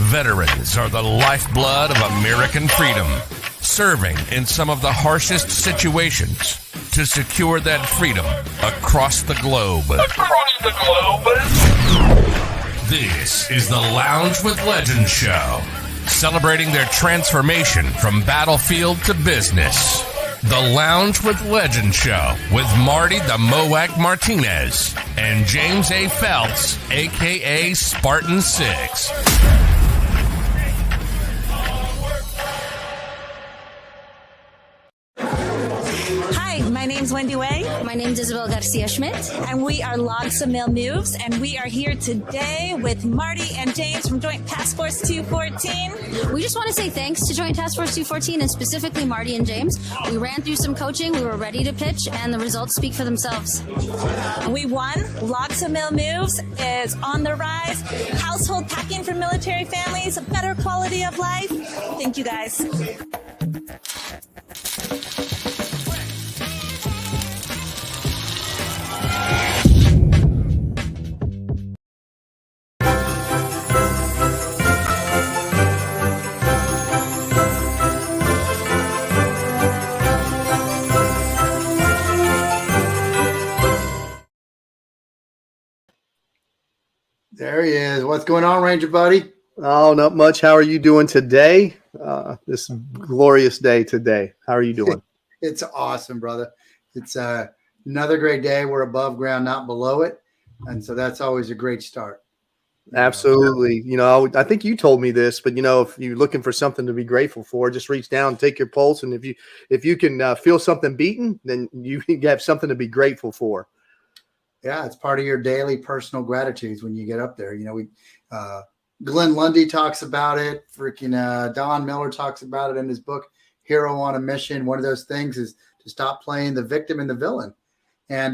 Veterans are the lifeblood of American freedom, serving in some of the harshest situations to secure that freedom across the globe. This is the Lounge with Legends show, celebrating their transformation from battlefield to business. The Lounge with Legends show with Marty the MOAK Martinez and James A. Phelps, a.k.a. Spartan 6. My name's Wendy Way. My name's Isabel Garcia Schmidt. And we are Logs of Mill Moves. And we are here today with Marty and James from Joint Task Force 214. We just want to say thanks to Joint Task Force 214 and specifically Marty and James. We ran through some coaching. We were ready to pitch and the results speak for themselves. We won. Logs of Mill Moves is on the rise. Household packing for military families, a better quality of life. Thank you guys. There he is. What's going on, Ranger buddy? Oh, not much. How are you doing today? This glorious day today. How are you doing? It's awesome, brother. It's another great day. We're above ground, not below it. And so that's always a great start. Absolutely. You know, I think you told me this, but, you know, if you're looking for something to be grateful for, just reach down, take your pulse. And if you can feel something beating, then you have something to be grateful for. Yeah, it's part of your daily personal gratitudes when you get up there. You know, Glenn Lundy talks about it. Freaking Don Miller talks about it in his book, Hero on a Mission. One of those things is to stop playing the victim and the villain, and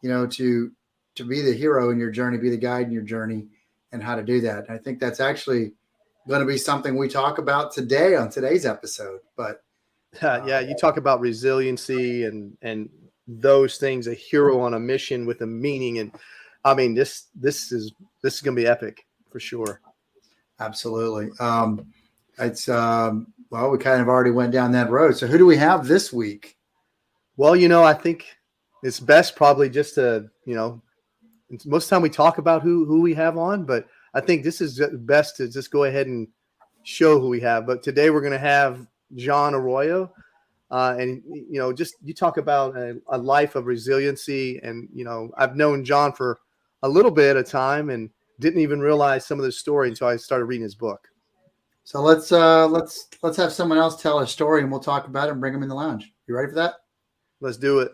you know, to be the hero in your journey, be the guide in your journey, and how to do that. And I think that's actually going to be something we talk about today on today's episode. But yeah, you talk about resiliency and those things, a hero on a mission with a meaning. And I mean, this is going to be epic for sure. Absolutely. It's well, we kind of already went down that road. So who do we have this week? Well, you know, I think it's best probably just to, you know, most of the time we talk about who we have on, but I think this is best to just go ahead and show who we have. But today we're going to have M Arroyo. And, you know, just you talk about a life of resiliency. And, you know, I've known John for a little bit of time and didn't even realize some of the story until I started reading his book. So let's have someone else tell a story and we'll talk about it and bring them in the lounge. You ready for that? Let's do it.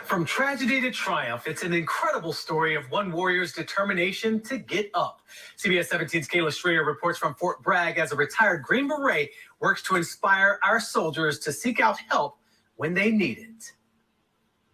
From tragedy to triumph, it's an incredible story of one warrior's determination to get up. CBS 17's Kayla Schrader reports from Fort Bragg as a retired Green Beret works to inspire our soldiers to seek out help when they need it.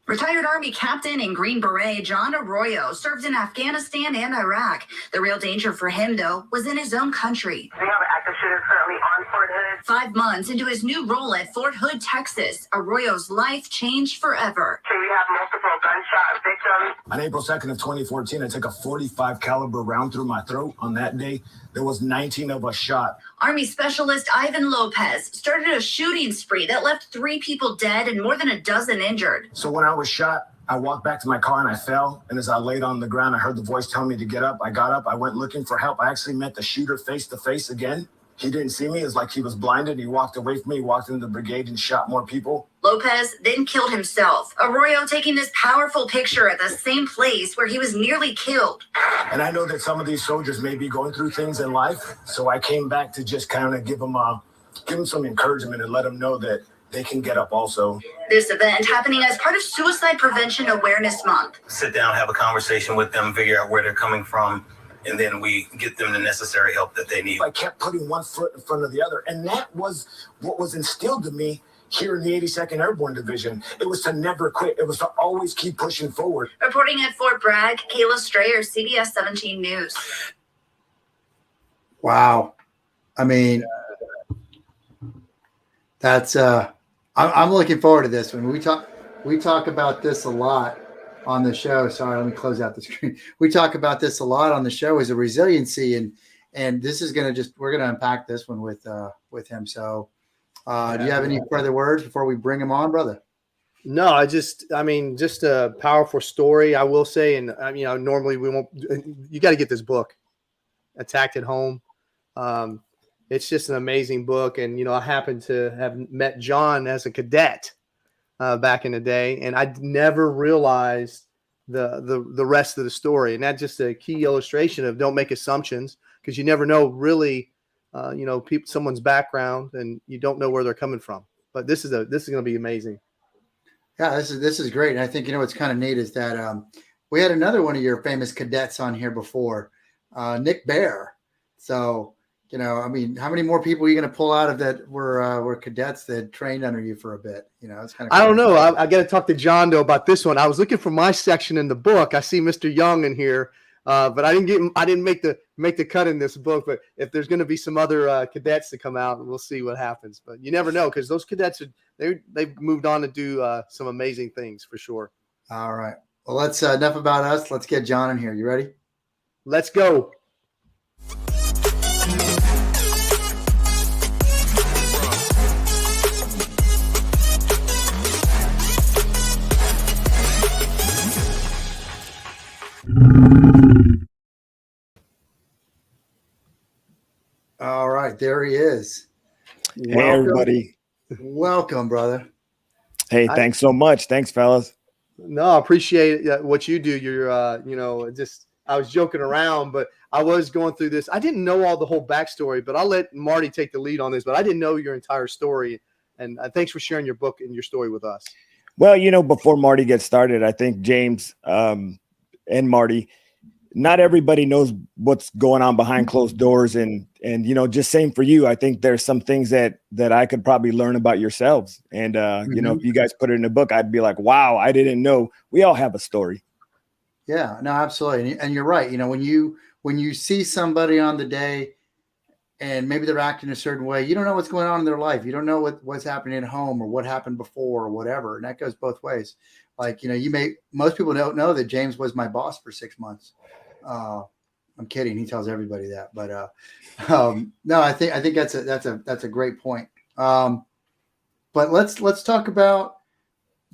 Retired Army Captain and Green Beret M Arroyo served in Afghanistan and Iraq. The real danger for him, though, was in his own country. We have an active shooter currently on Fort Hood. 5 months into his new role at Fort Hood, Texas, Arroyo's life changed forever. So we have multiple gunshot victims. On April 2nd of 2014, I took a .45 caliber round through my throat. On that day, there was 19 of us shot. Army specialist Ivan Lopez started a shooting spree that left 3 people dead and more than a dozen injured. So when I was shot, I walked back to my car and I fell. And as I laid on the ground, I heard the voice tell me to get up. I got up. I went looking for help. I actually met the shooter face to face again. He didn't see me. It's like he was blinded. He walked away from me, walked into the brigade and shot more people. Lopez then killed himself. Arroyo taking this powerful picture at the same place where he was nearly killed. And I know that some of these soldiers may be going through things in life. So I came back to just kind of give them some encouragement and let them know that they can get up also. This event happening as part of Suicide Prevention Awareness Month. Sit down, have a conversation with them, figure out where they're coming from, and then we get them the necessary help that they need. I kept putting one foot in front of the other, and that was what was instilled in me here in the 82nd Airborne Division. It was to never quit. It was to always keep pushing forward. Reporting at Fort Bragg, Kayla Strayer, CBS 17 News. Wow. I mean, that's I'm looking forward to this one. We talk about this a lot on the show. Sorry, let me close out the screen. We talk about this a lot on the show as a resiliency, and And this is we're going to unpack this one with him. So do you have any further words before we bring him on, brother? No, just a powerful story, I will say. And normally you got to get this book, Attacked at Home. It's just an amazing book. And, I happened to have met John as a cadet back in the day, and I never realized the rest of the story. And that's just a key illustration of don't make assumptions, because you never know really, someone's background, and you don't know where they're coming from. But this is going to be amazing. Yeah, this is great. And I think, what's kind of neat is that we had another one of your famous cadets on here before, Nick Bear. So, how many more people are you going to pull out of that were cadets that trained under you for a bit? It's kind of. I don't know. I got to talk to John though about this one. I was looking for my section in the book. I see Mr. Young in here, but I didn't make the cut in this book. But if there's going to be some other cadets to come out, we'll see what happens. But you never know, because those cadets they've moved on to do some amazing things for sure. All right. Well, let's enough about us. Let's get John in here. You ready? Let's go. All right, there he is. Hey, everybody. Welcome, brother. Hey, thanks so much. Thanks, fellas. No, I appreciate what you do. You're, I was joking around, but I was going through this. I didn't know all the whole backstory, but I'll let Marty take the lead on this. But I didn't know your entire story. And thanks for sharing your book and your story with us. Well, before Marty gets started, I think James and Marty, not everybody knows what's going on behind closed doors, and just same for you. I think there's some things that I could probably learn about yourselves. And if you guys put it in a book, I'd be like, wow, I didn't know. We all have a story. Yeah, no, absolutely. And you're right. When you see somebody on the day and maybe they're acting a certain way, you don't know what's going on in their life. You don't know what's happening at home or what happened before or whatever. And that goes both ways. Like, most people don't know that James was my boss for 6 months. I'm kidding. He tells everybody that, but no, I think that's a great point. But let's talk about,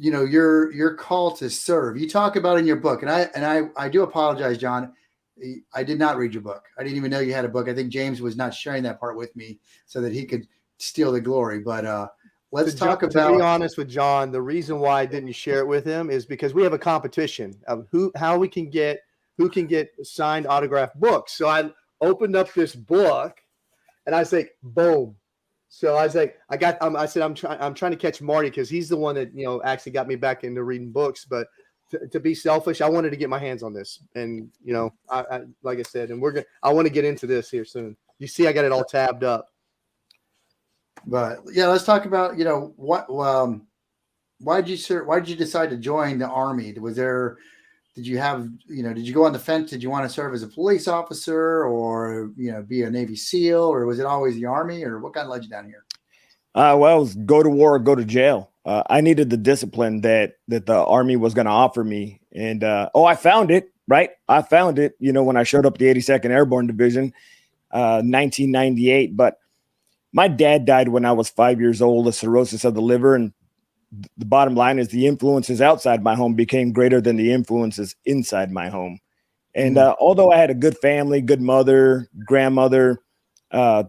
your call to serve. You talk about in your book, and I do apologize, John. I did not read your book. I didn't even know you had a book. I think James was not sharing that part with me so that he could steal the glory. But let's talk about. To be honest with John, the reason why I didn't share it with him is because we have a competition of who can get signed autographed books. So I opened up this book, and I was like, boom. So I was like, I'm trying to catch Marty, because he's the one that actually got me back into reading books. But to be selfish, I wanted to get my hands on this, and I like I said, and I want to get into this here soon. You see, I got it all tabbed up. But yeah, let's talk about why did you decide to join the Army? Did you go on the fence? Did you want to serve as a police officer, or, be a Navy SEAL, or was it always the Army, or what kind of led you down here? Well, it was go to war or go to jail. I needed the discipline that the Army was going to offer me. And, I found it, right? I found it, when I showed up at the 82nd Airborne Division, 1998. But my dad died when I was 5 years old of cirrhosis of the liver. And the bottom line is the influences outside my home became greater than the influences inside my home. And although I had a good family, good mother, grandmother, the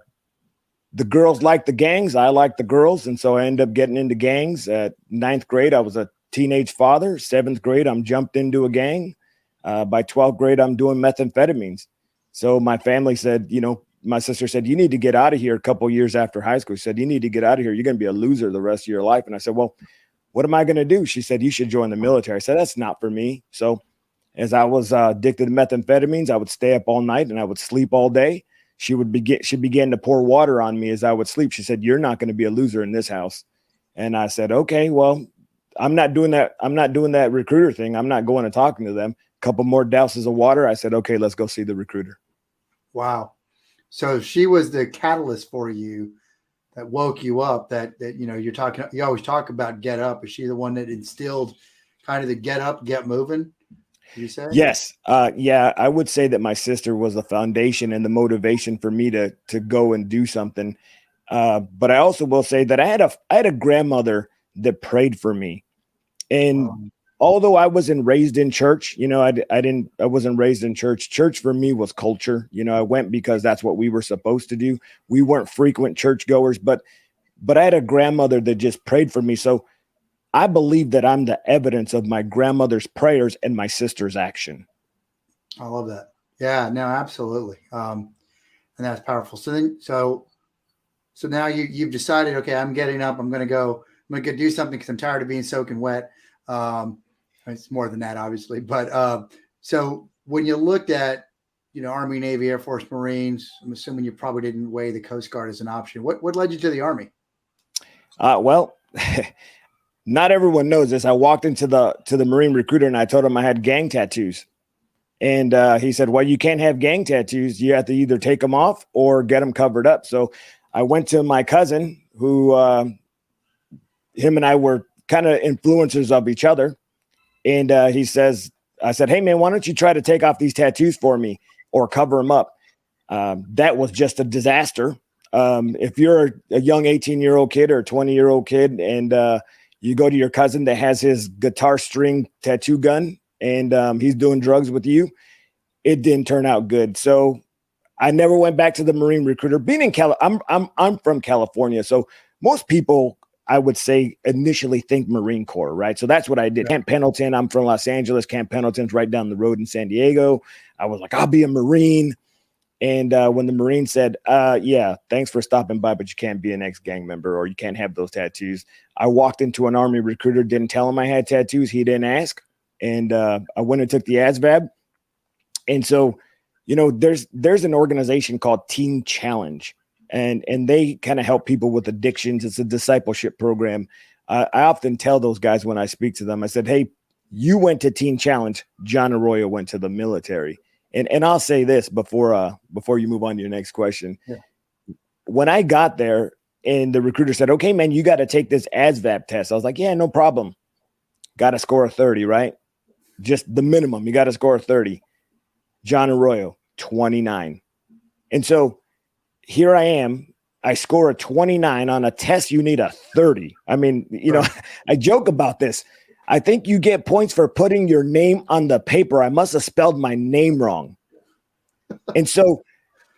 girls liked the gangs. I liked the girls. And so I ended up getting into gangs. At 9th grade, I was a teenage father. 7th grade, I'm jumped into a gang. By 12th grade, I'm doing methamphetamines. So my family said, my sister said, you need to get out of here a couple of years after high school. She said, you need to get out of here. You're going to be a loser the rest of your life. And I said, well, what am I going to do? She said, you should join the military. I said, that's not for me. So as I was addicted to methamphetamines, I would stay up all night and I would sleep all day. She began to pour water on me as I would sleep. She said, you're not going to be a loser in this house. And I said, okay, well, I'm not doing that. I'm not doing that recruiter thing. I'm not going and talking to them. A couple more douses of water. I said, okay, let's go see the recruiter. Wow. So she was the catalyst for you that woke you up, that you always talk about get up. Is she the one that instilled kind of the get up, get moving? You say? Yes. Yeah, I would say that my sister was the foundation and the motivation for me to go and do something. But I also will say that I had a grandmother that prayed for me. And although I wasn't raised in church, I wasn't raised in church. Church for me was culture. I went because that's what we were supposed to do. We weren't frequent churchgoers, but I had a grandmother that just prayed for me. So I believe that I'm the evidence of my grandmother's prayers and my sister's action. I love that. Yeah, no, absolutely. And that's powerful. So now you've decided, okay, I'm getting up. I'm going to go do something because I'm tired of being soaking wet. It's more than that, obviously. But so when you looked at, Army, Navy, Air Force, Marines, I'm assuming you probably didn't weigh the Coast Guard as an option. What led you to the Army? Well, not everyone knows this. I walked into the Marine recruiter and I told him I had gang tattoos. And he said, well, you can't have gang tattoos. You have to either take them off or get them covered up. So I went to my cousin who him and I were kind of influencers of each other. And I said, hey, man, why don't you try to take off these tattoos for me or cover them up? That was just a disaster. If you're a young 18-year-old kid or a 20-year-old kid and you go to your cousin that has his guitar string tattoo gun and he's doing drugs with you, it didn't turn out good. So I never went back to the Marine recruiter. Being in I'm from California, so most people, I would say, initially think Marine Corps, right? So that's what I did. Camp Pendleton. I'm from Los Angeles. Camp Pendleton's right down the road in San Diego. I was like, I'll be a Marine. And when the Marine said, yeah, thanks for stopping by, but you can't be an ex-gang member or you can't have those tattoos. I walked into an Army recruiter, didn't tell him I had tattoos. He didn't ask. And I went and took the ASVAB. And so, there's an organization called Teen Challenge, and they kind of help people with addictions. It's a discipleship program. I often tell those guys when I speak to them, I said, hey, you went to Teen Challenge. John Arroyo went to the military. And I'll say this before you move on to your next question. Yeah. When I got there and the recruiter said, okay, man, you got to take this ASVAB test. I was like, yeah, no problem. Got to score a 30, right? Just the minimum. You got to score a 30. John Arroyo, 29. And so here I am. I score a 29 on a test. You need a 30. I mean, I joke about this. I think you get points for putting your name on the paper. I must have spelled my name wrong. And so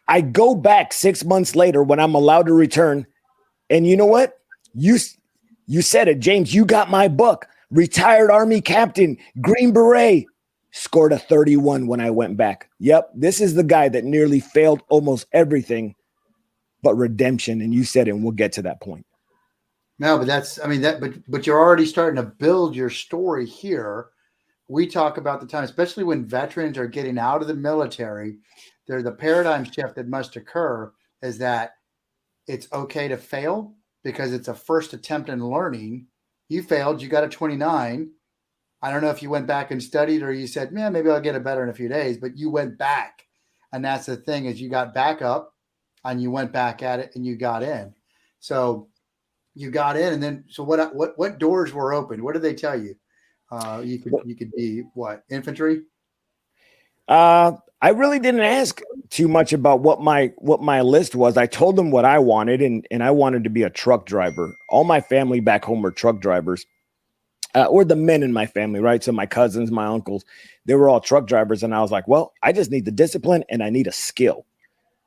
I go back 6 months later when I'm allowed to return. And you know what? You said it, James. You got my book. Retired Army captain, Green Beret, scored a 31 when I went back. Yep, this is the guy that nearly failed almost everything but redemption. And you said it, and we'll get to that point. No, but but you're already starting to build your story here. We talk about the time, especially when veterans are getting out of the military, the paradigm shift that must occur is that it's okay to fail because it's a first attempt in learning. You failed, you got a 29. I don't know if you went back and studied or you said, man, maybe I'll get it better in a few days, but you went back. And that's the thing is you got back up and you went back at it and you got in. So you got in, and then so what doors were open? What did they tell you? You could be what, infantry? I really didn't ask too much about what my list was. I told them what I wanted, and I wanted to be a truck driver. All my family back home were truck drivers, or the men in my family, right? So my cousins, my uncles, they were all truck drivers, and I was like, well, I just need the discipline and I need a skill.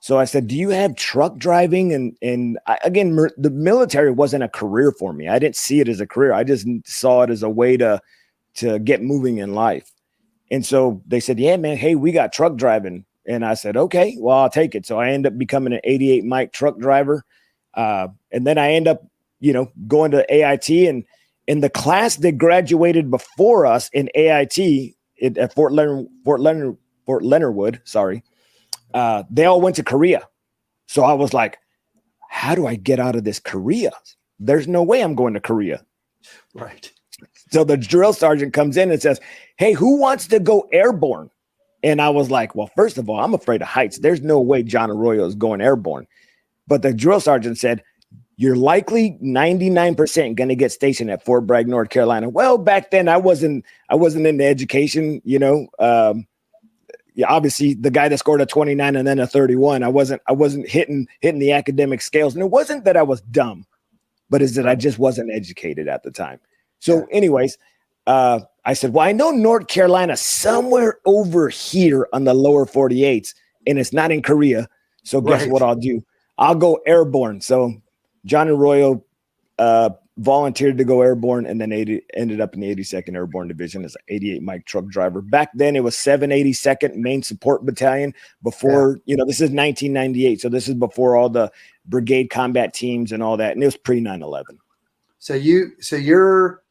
So I said, do you have truck driving? And again, the military wasn't a career for me. I didn't see it as a career. I just saw it as a way to get moving in life. And so they said, yeah, man, hey, we got truck driving. And I said, okay, well, I'll take it. So I end up becoming an 88 mic truck driver. And then I end up, going to AIT, and in the class that graduated before us in AIT at Fort Leonard Wood, they all went to Korea. So I was like, how do I get out of this Korea? There's no way I'm going to Korea. Right. So the drill sergeant comes in and says, hey, who wants to go airborne? And I was like, well, first of all, I'm afraid of heights. There's no way John Arroyo is going airborne. But the drill sergeant said, you're likely 99% going to get stationed at Fort Bragg, North Carolina. Well, back then I wasn't into education, you know. Yeah, obviously the guy that scored a 29 and then a 31, I wasn't hitting the academic scales. And it wasn't that I was dumb, but is that I just wasn't educated at the time. So anyways, I said, well, I know North Carolina somewhere over here on the lower 48s, and it's not in Korea. So guess what I'll do? I'll go airborne. So John Arroyo volunteered to go airborne, and then ended up in the 82nd Airborne Division as an 88 Mike truck driver. Back then, it was 782nd Main Support Battalion. Before, you know, this is 1998, so this is before all the brigade combat teams and all that, and it was pre 9/11. So your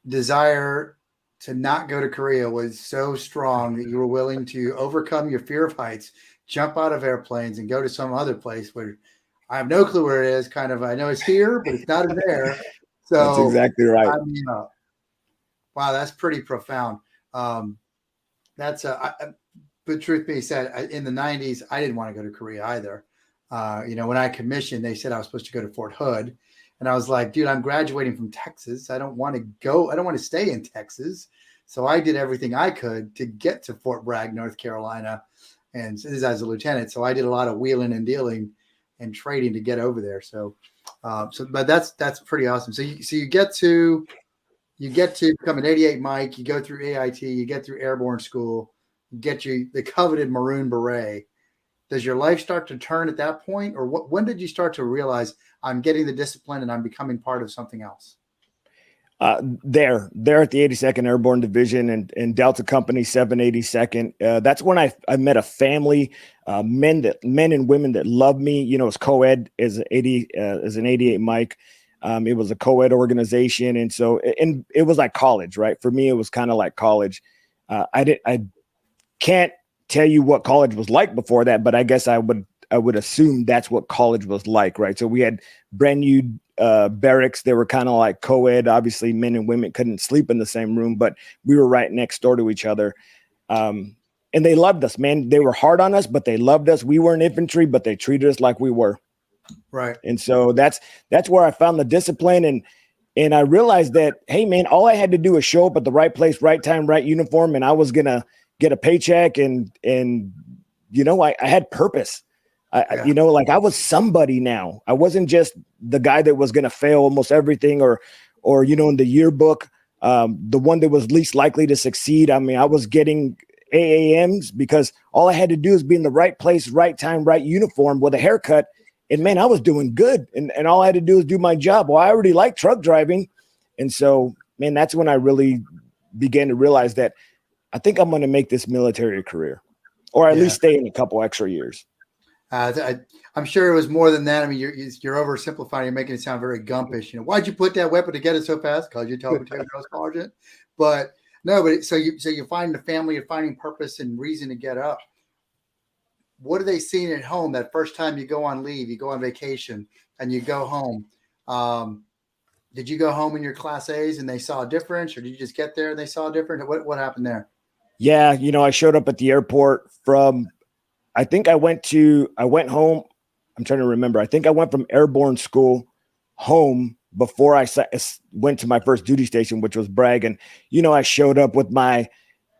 desire to not go to Korea was so strong that you were willing to overcome your fear of heights, jump out of airplanes, and go to some other place where I have no clue where it is. Kind of, I know it's here, but it's not in there. So that's exactly right. I mean, wow, that's pretty profound. But truth be said, in the 90s, I didn't want to go to Korea either. You know, when I commissioned, they said I was supposed to go to Fort Hood. And I was like, dude, I'm graduating from Texas. I don't want to go. I don't want to stay in Texas. So I did everything I could to get to Fort Bragg, North Carolina. And this is as a lieutenant. So I did a lot of wheeling and dealing and trading to get over there. But that's pretty awesome. So you get to become an 88 Mike, you go through AIT, you get through airborne school, you get the coveted Maroon Beret. Does your life start to turn at that point? Or when did you start to realize I'm getting the discipline and I'm becoming part of something else? There at the 82nd Airborne Division and Delta Company 782nd. That's when I met a family, men and women that loved me. You know, it's co-ed as an 88 Mike. It was a co-ed organization. And so, and it was like college, right? For me, it was kind of like college. I can't tell you what college was like before that, but I guess I would assume that's what college was like, right? So we had brand new barracks. They were kind of like co-ed. Obviously, men and women couldn't sleep in the same room, but we were right next door to each other. And they loved us, man. They were hard on us, but they loved us. We weren't infantry, but they treated us like we were. Right. And so that's where I found the discipline. And I realized that, hey, man, all I had to do was show up at the right place, right time, right uniform, and I was going to get a paycheck. And you know, I had purpose. You know, like I was somebody now. I wasn't just the guy that was going to fail almost everything or, you know, in the yearbook, the one that was least likely to succeed. I mean, I was getting AAMs because all I had to do is be in the right place, right time, right uniform with a haircut. And man, I was doing good. And all I had to do was do my job. Well, I already like truck driving. And so, man, that's when I really began to realize that I think I'm going to make this military a career, or at least stay in a couple extra years. I'm sure it was more than that. I mean, you're oversimplifying. You're making it sound very Gumpish. You know, why'd you put that weapon together so fast? Because you told me to go sergeant. But no, so you find the family, you're finding purpose and reason to get up. What are they seeing at home that first time you go on leave, you go on vacation, and you go home? Did you go home in your Class A's and they saw a difference, or did you just get there and they saw a difference? What happened there? Yeah, you know, I showed up at the airport from. I think I went home. I'm trying to remember. I think I went from airborne school home before I went to my first duty station, which was Bragg. And, you know, I showed up with my,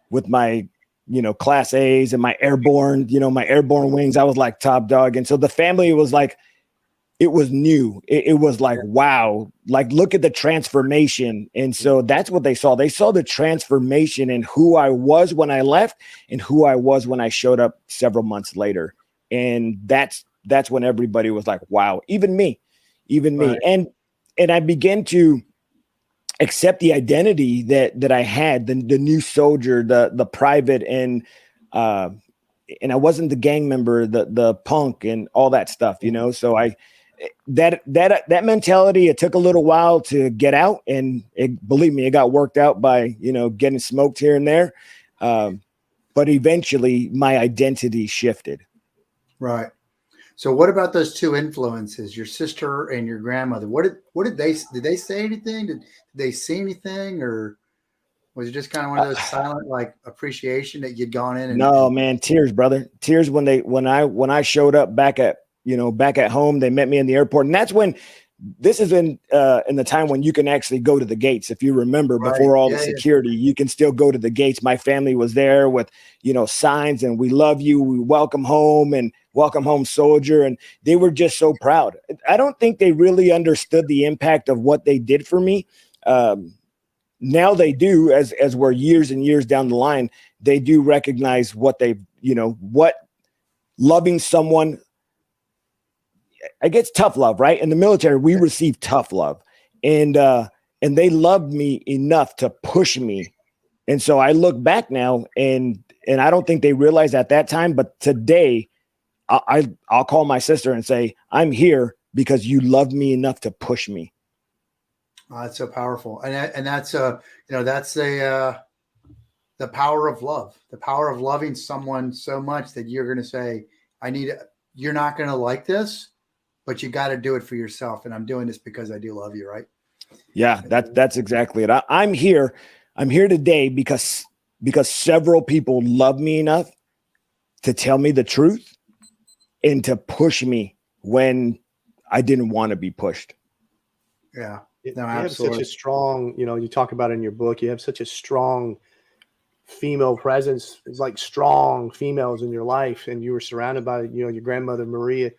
you know, Class A's and my airborne wings. I was like top dog. And so the family was like, it was new. It was like, wow, like look at the transformation. And so that's what they saw. They saw the transformation in who I was when I left and who I was when I showed up several months later. And that's when everybody was like, wow, even me. Right. And I began to accept the identity that I had, the new soldier, the private, and I wasn't the gang member, the punk and all that stuff, you know? So that mentality, it took a little while to get out, and believe me, it got worked out by, you know, getting smoked here and there. But eventually my identity shifted. Right. So what about those two influences, your sister and your grandmother? What did they say anything? Did they see anything, or was it just kind of one of those silent, like, appreciation that you'd gone in? No, man, tears, brother. Tears when I showed up back at back at home. They met me in the airport. And that's when this is in the time when you can actually go to the gates. If you remember, before all the security, you can still go to the gates. My family was there with, signs, and we love you. We welcome home and welcome home, soldier. And they were just so proud. I don't think they really understood the impact of what they did for me. Now they do, as we're years and years down the line, they do recognize what they've, what loving someone. I guess tough love, right? In the military, we receive tough love, and they loved me enough to push me. And so I look back now, and I don't think they realized at that time, but today I'll call my sister and say, I'm here because you loved me enough to push me. Oh, that's so powerful. And that's that's the power of love, the power of loving someone so much that you're going to say, you're not going to like this, but you got to do it for yourself. And I'm doing this because I do love you. Right. Yeah, that's exactly it. I'm here today because several people love me enough to tell me the truth and to push me when I didn't want to be pushed. Yeah. No, you have such a strong, you talk about it in your book, you have such a strong female presence. It's like strong females in your life. And you were surrounded by, your grandmother, Maria.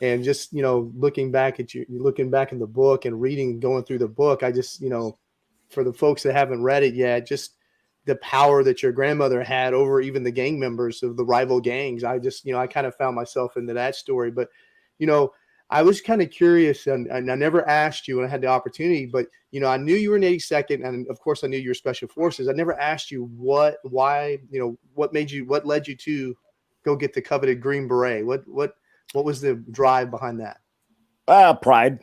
And just, looking back at looking back in the book and going through the book, I just, for the folks that haven't read it yet, just the power that your grandmother had over even the gang members of the rival gangs. I just, I kind of found myself into that story. But, I was kind of curious, and I never asked you when I had the opportunity, but, I knew you were in 82nd, and of course I knew you were Special Forces. I never asked you what led you to go get the coveted Green Beret? What was the drive behind that? Pride.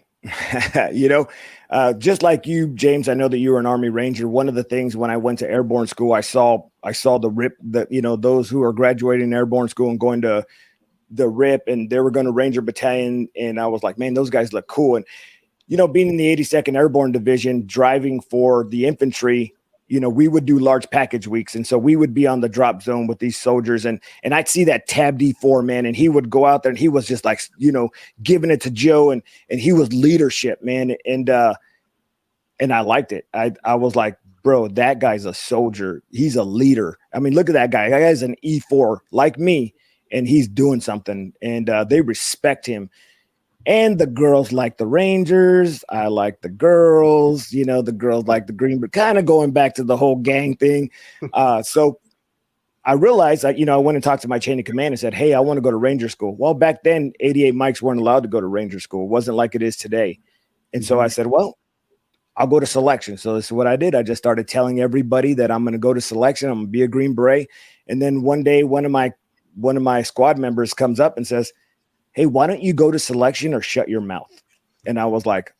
Just like you, James, I know that you were an Army Ranger. One of the things when I went to airborne school, I saw the RIP, those who are graduating airborne school and going to the RIP, and they were going to Ranger Battalion. And I was like, man, those guys look cool. And, being in the 82nd Airborne Division, driving for the infantry, we would do large package weeks. And so we would be on the drop zone with these soldiers, and I'd see that Tab D4 man, and he would go out there and he was just like, giving it to Joe, and he was leadership, man. And I liked it. I was like, bro, that guy's a soldier. He's a leader. I mean, look at that guy. That guy's an E4 like me, and he's doing something, and they respect him. And the girls like the Rangers. I like the girls, the girls like the Green Berets, kind of going back to the whole gang thing. So I realized that, I went and talked to my chain of command and said, hey, I want to go to Ranger school. Well, back then, 88 Mikes weren't allowed to go to Ranger school. It wasn't like it is today. And so I said, well, I'll go to selection. So this is what I did. I just started telling everybody that I'm going to go to selection. I'm going to be a Green Beret. And then one day, one of my squad members comes up and says, hey, why don't you go to selection or shut your mouth? And I was like,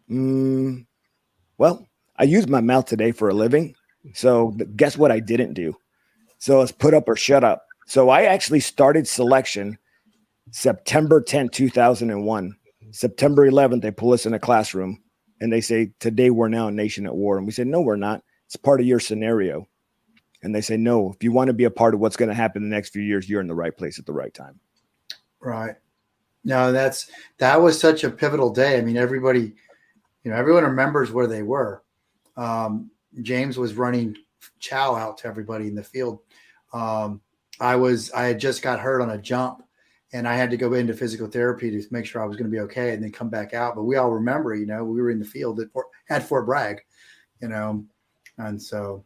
well, I use my mouth today for a living. So guess what I didn't do? So it's put up or shut up. So I actually started selection September 10th, 2001. September 11th, they pull us in a classroom and they say, today we're now a nation at war. And we said, no, we're not. It's part of your scenario. And they say, no, if you want to be a part of what's going to happen in the next few years, you're in the right place at the right time. Right. No, that was such a pivotal day. I mean, everybody, everyone remembers where they were. James was running chow out to everybody in the field. I had just got hurt on a jump, and I had to go into physical therapy to make sure I was going to be okay and then come back out. But we all remember, we were in the field at Fort Bragg, and so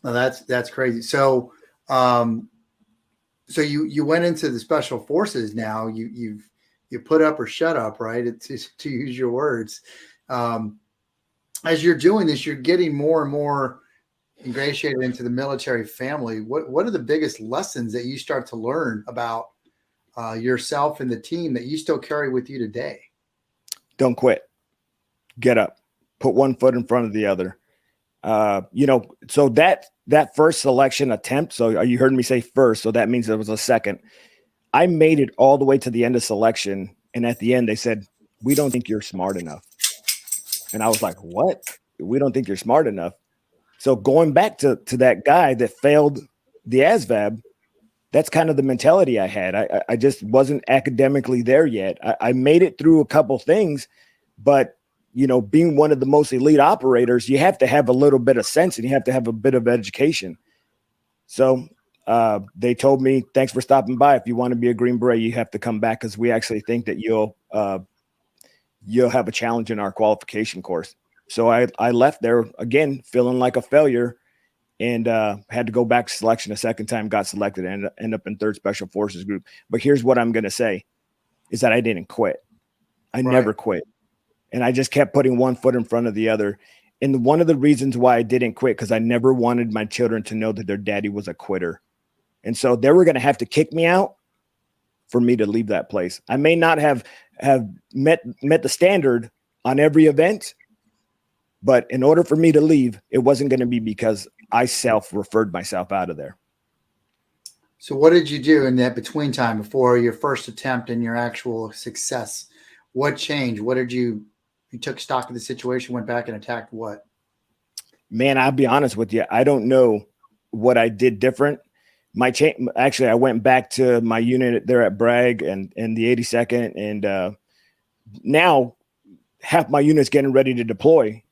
that's crazy. So, so you went into the Special Forces. Now you put up or shut up, right? It's to use your words. As you're doing this, you're getting more and more ingratiated into the military family. What are the biggest lessons that you start to learn about yourself and the team that you still carry with you today? Don't quit. Get up. Put one foot in front of the other. So that first selection attempt, so you heard me say first, so that means there was a second. I made it all the way to the end of selection, and at the end they said, we don't think you're smart enough. And I was like, what? We don't think you're smart enough. So going back to that guy that failed the ASVAB, that's kind of the mentality I had. I just wasn't academically there yet. I made it through a couple things, but being one of the most elite operators, you have to have a little bit of sense and you have to have a bit of education. So they told me, thanks for stopping by. If you want to be a Green Beret, you have to come back because we actually think that you'll have a challenge in our qualification course. So I left there again, feeling like a failure, and had to go back to selection a second time, got selected, and end up in 3rd Special Forces Group. But here's what I'm going to say is that I didn't quit. I never quit. And I just kept putting one foot in front of the other. And one of the reasons why I didn't quit, because I never wanted my children to know that their daddy was a quitter. And so they were going to have to kick me out for me to leave that place. I may not have met the standard on every event, but in order for me to leave, it wasn't going to be because I self-referred myself out of there. So what did you do in that between time before your first attempt and your actual success? What changed? What did you took stock of the situation, went back and attacked what? Man, I'll be honest with you. I don't know what I did different. Actually, I went back to my unit there at Bragg and the 82nd. And now half my unit's getting ready to deploy.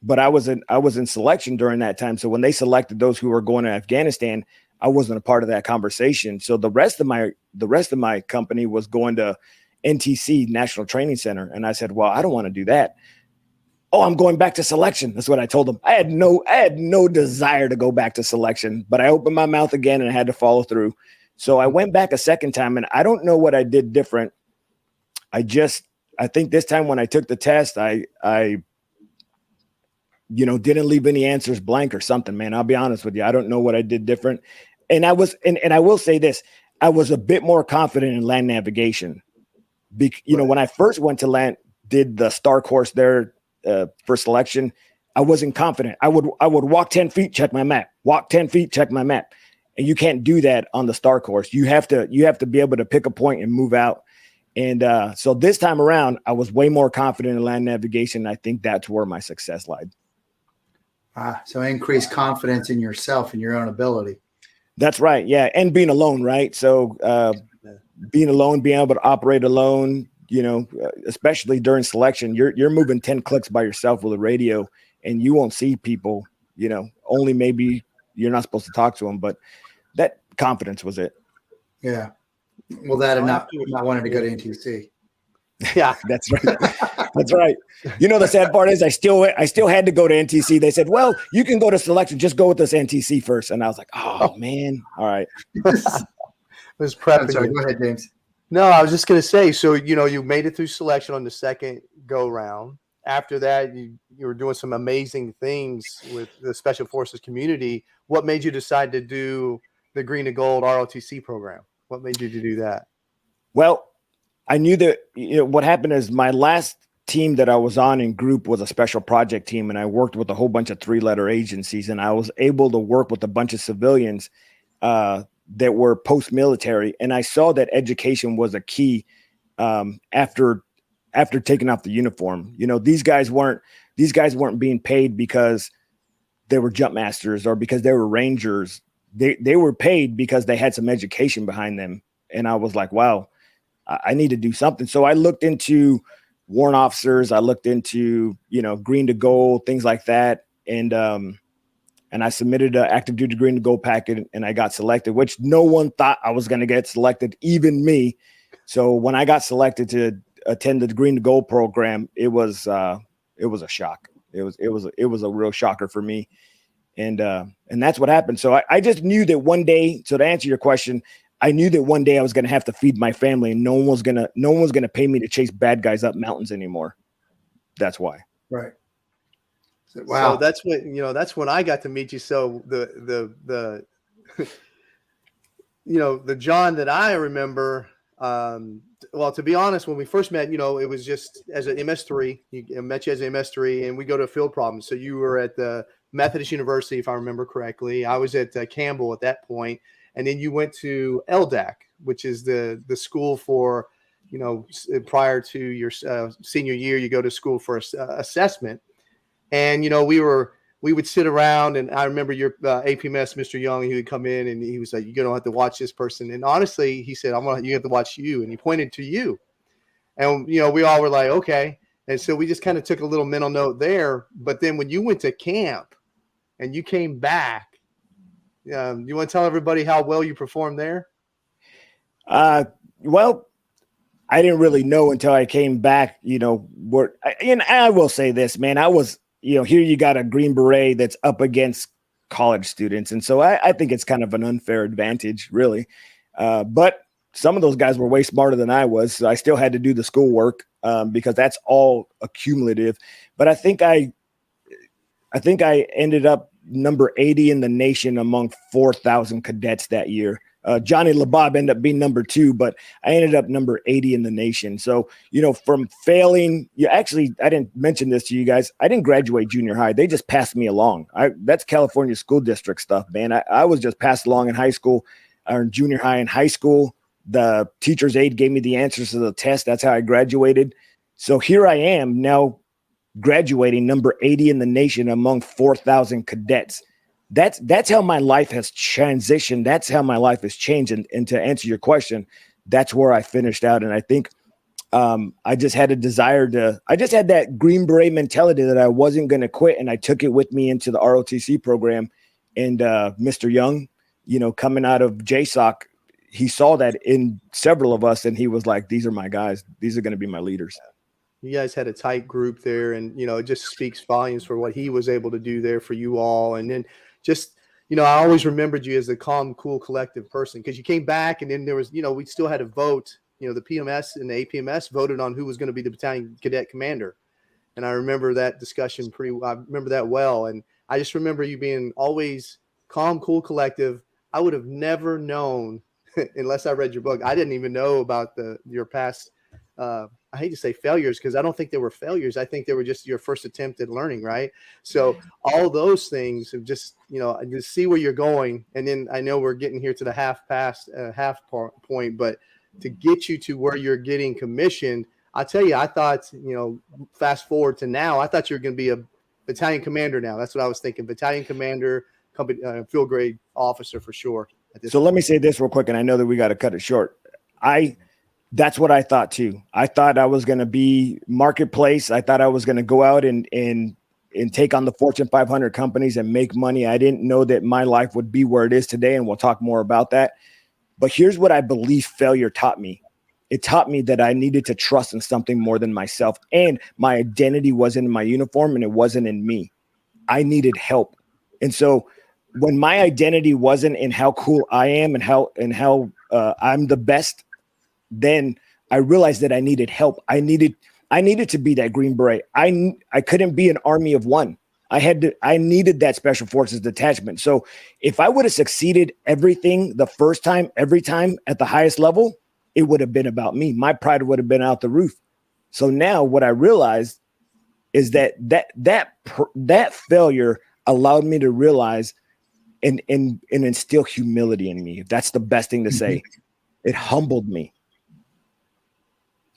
But I was in selection during that time. So when they selected those who were going to Afghanistan, I wasn't a part of that conversation. So the rest of my company was going to NTC, National Training Center. And I said, well, I don't want to do that. Oh, I'm going back to selection. That's what I told them. I had no desire to go back to selection, but I opened my mouth again and I had to follow through. So I went back a second time, and I don't know what I did different. I think this time when I took the test, I didn't leave any answers blank or something, man. I'll be honest with you. I don't know what I did different. And I will say this, I was a bit more confident in land navigation. When I first went to land, did the STAR course there for selection, I wasn't confident. I would walk 10 feet, check my map, walk 10 feet, check my map. And you can't do that on the STAR course. You have to be able to pick a point and move out. And so this time around, I was way more confident in land navigation. I think that's where my success lied. So increased confidence in yourself and your own ability. That's right. Yeah. And being alone, right? So being alone, being able to operate alone, especially during selection, you're moving 10 clicks by yourself with a radio, and you won't see people, only maybe you're not supposed to talk to them, but that confidence was it. Yeah. Well, that and not wanting to go to NTC. Yeah, that's right. That's right. The sad part is I still had to go to NTC. They said, well, you can go to selection. Just go with this NTC first. And I was like, oh man. All right. Was prepping. Sorry, go ahead, James. No, I was just going to say, so, you made it through selection on the second go round. After that, you were doing some amazing things with the Special Forces community. What made you decide to do the Green to Gold ROTC program? What made you do that? Well, I knew that what happened is my last team that I was on in group was a special project team, and I worked with a whole bunch of 3-letter agencies, and I was able to work with a bunch of civilians that were post-military, and I saw that education was a key after taking off the uniform. These guys weren't being paid because they were jump masters or because they were rangers. They were paid because they had some education behind them, and I was like, wow, I need to do something. So I looked into warrant officers. I looked into, Green to Gold, things like that. And I submitted an active duty Green to Gold packet, and I got selected, which no one thought I was going to get selected, even me. So when I got selected to attend the Green to Gold program, it was a shock. It was a real shocker for me. And that's what happened. So I just knew that one day, so to answer your question, I knew that one day I was going to have to feed my family, and no one was going to pay me to chase bad guys up mountains anymore. That's why. Right. So, wow. So that's when I got to meet you. So the the John that I remember, well, to be honest, when we first met, it was just as an MS3. I met you as an MS3, and we go to field problems. So you were at the Methodist University, if I remember correctly. I was at Campbell at that point. And then you went to LDAC, which is the school for, prior to your senior year, you go to school for assessment. And, we were we would sit around, and I remember your APMS, Mr. Young, he would come in and he was like, "You're going to have to watch this person." And honestly, he said, you have to watch you. And he pointed to you. And, we all were like, okay. And so we just kind of took a little mental note there. But then when you went to camp and you came back, you want to tell everybody how well you performed there? Well, I didn't really know until I came back, and I will say this, man, I was, here you got a Green Beret that's up against college students. And so I think it's kind of an unfair advantage, really. But some of those guys were way smarter than I was. So I still had to do the schoolwork because that's all accumulative. But I think I ended up number 80 in the nation among 4,000 cadets that year. Johnny LeBob ended up being number 2, but I ended up number 80 in the nation. So, from failing, I didn't mention this to you guys. I didn't graduate junior high. They just passed me along. That's California school district stuff, man. I was just passed along in high school or junior high and high school. The teacher's aide gave me the answers to the test. That's how I graduated. So here I am now graduating number 80 in the nation among 4,000 cadets. That's how my life has transitioned. That's how my life has changed. And to answer your question, that's where I finished out. And I think I just had a desire I just had that Green Beret mentality that I wasn't going to quit. And I took it with me into the ROTC program. And Mr. Young, coming out of JSOC, he saw that in several of us. And he was like, these are my guys. These are going to be my leaders. You guys had a tight group there. And, it just speaks volumes for what he was able to do there for you all. And then just, I always remembered you as a calm, cool, collective person because you came back and then there was, we still had a vote, the PMS and the APMS voted on who was going to be the battalion cadet commander. And I remember that discussion I remember that well. And I just remember you being always calm, cool, collective. I would have never known unless I read your book. I didn't even know about your past, I hate to say failures because I don't think they were failures. I think they were just your first attempt at learning, right? So all those things have just, to see where you're going. And then I know we're getting here to the half point, but to get you to where you're getting commissioned, I tell you, I thought, fast forward to now, I thought you were going to be a battalion commander now. That's what I was thinking. Battalion commander, company, field grade officer for sure. So let me say this real quick, and I know that we got to cut it short. That's what I thought too. I thought I was going to be marketplace. I thought I was going to go out and take on the Fortune 500 companies and make money. I didn't know that my life would be where it is today, and we'll talk more about that. But here's what I believe failure taught me. It taught me that I needed to trust in something more than myself, and my identity wasn't in my uniform and it wasn't in me. I needed help. And so when my identity wasn't in how cool I am and how I'm the best, then I realized that I needed help. I needed to be that Green Beret. I couldn't be an army of one. I needed that Special Forces detachment. So if I would have succeeded every time at the highest level, it would have been about me. My pride would have been out the roof. So now what I realized is that failure allowed me to realize and instill humility in me. That's the best thing to say. It humbled me.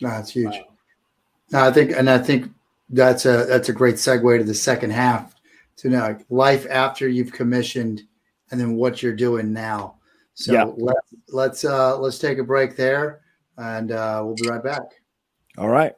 No, that's huge. No, I think that's a great segue to the second half to now life after you've commissioned and then what you're doing now. So yeah. Let's take a break there and we'll be right back. All right.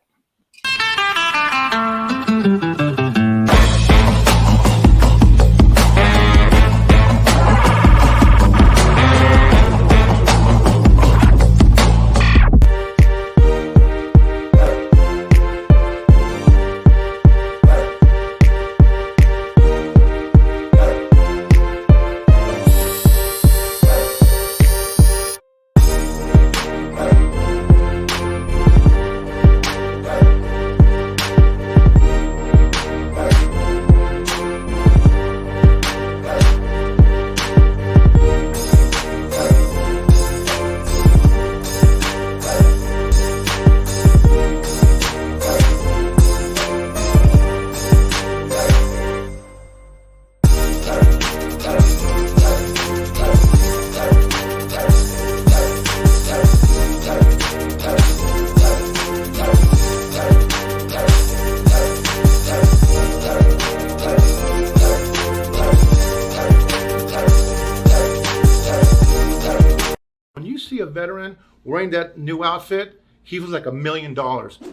wearing that new outfit, he was like $1 million.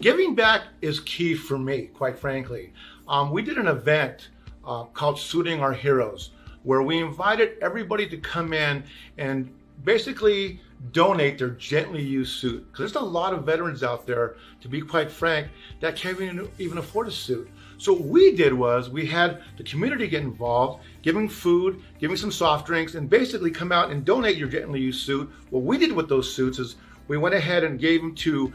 Giving back is key for me, quite frankly. We did an event called Suiting Our Heroes, where we invited everybody to come in and basically donate their gently used suit. Because there's a lot of veterans out there, to be quite frank, that can't even afford a suit. So what we did was we had the community get involved, giving food, giving some soft drinks, and basically come out and donate your gently used suit. What we did with those suits is we went ahead and gave them to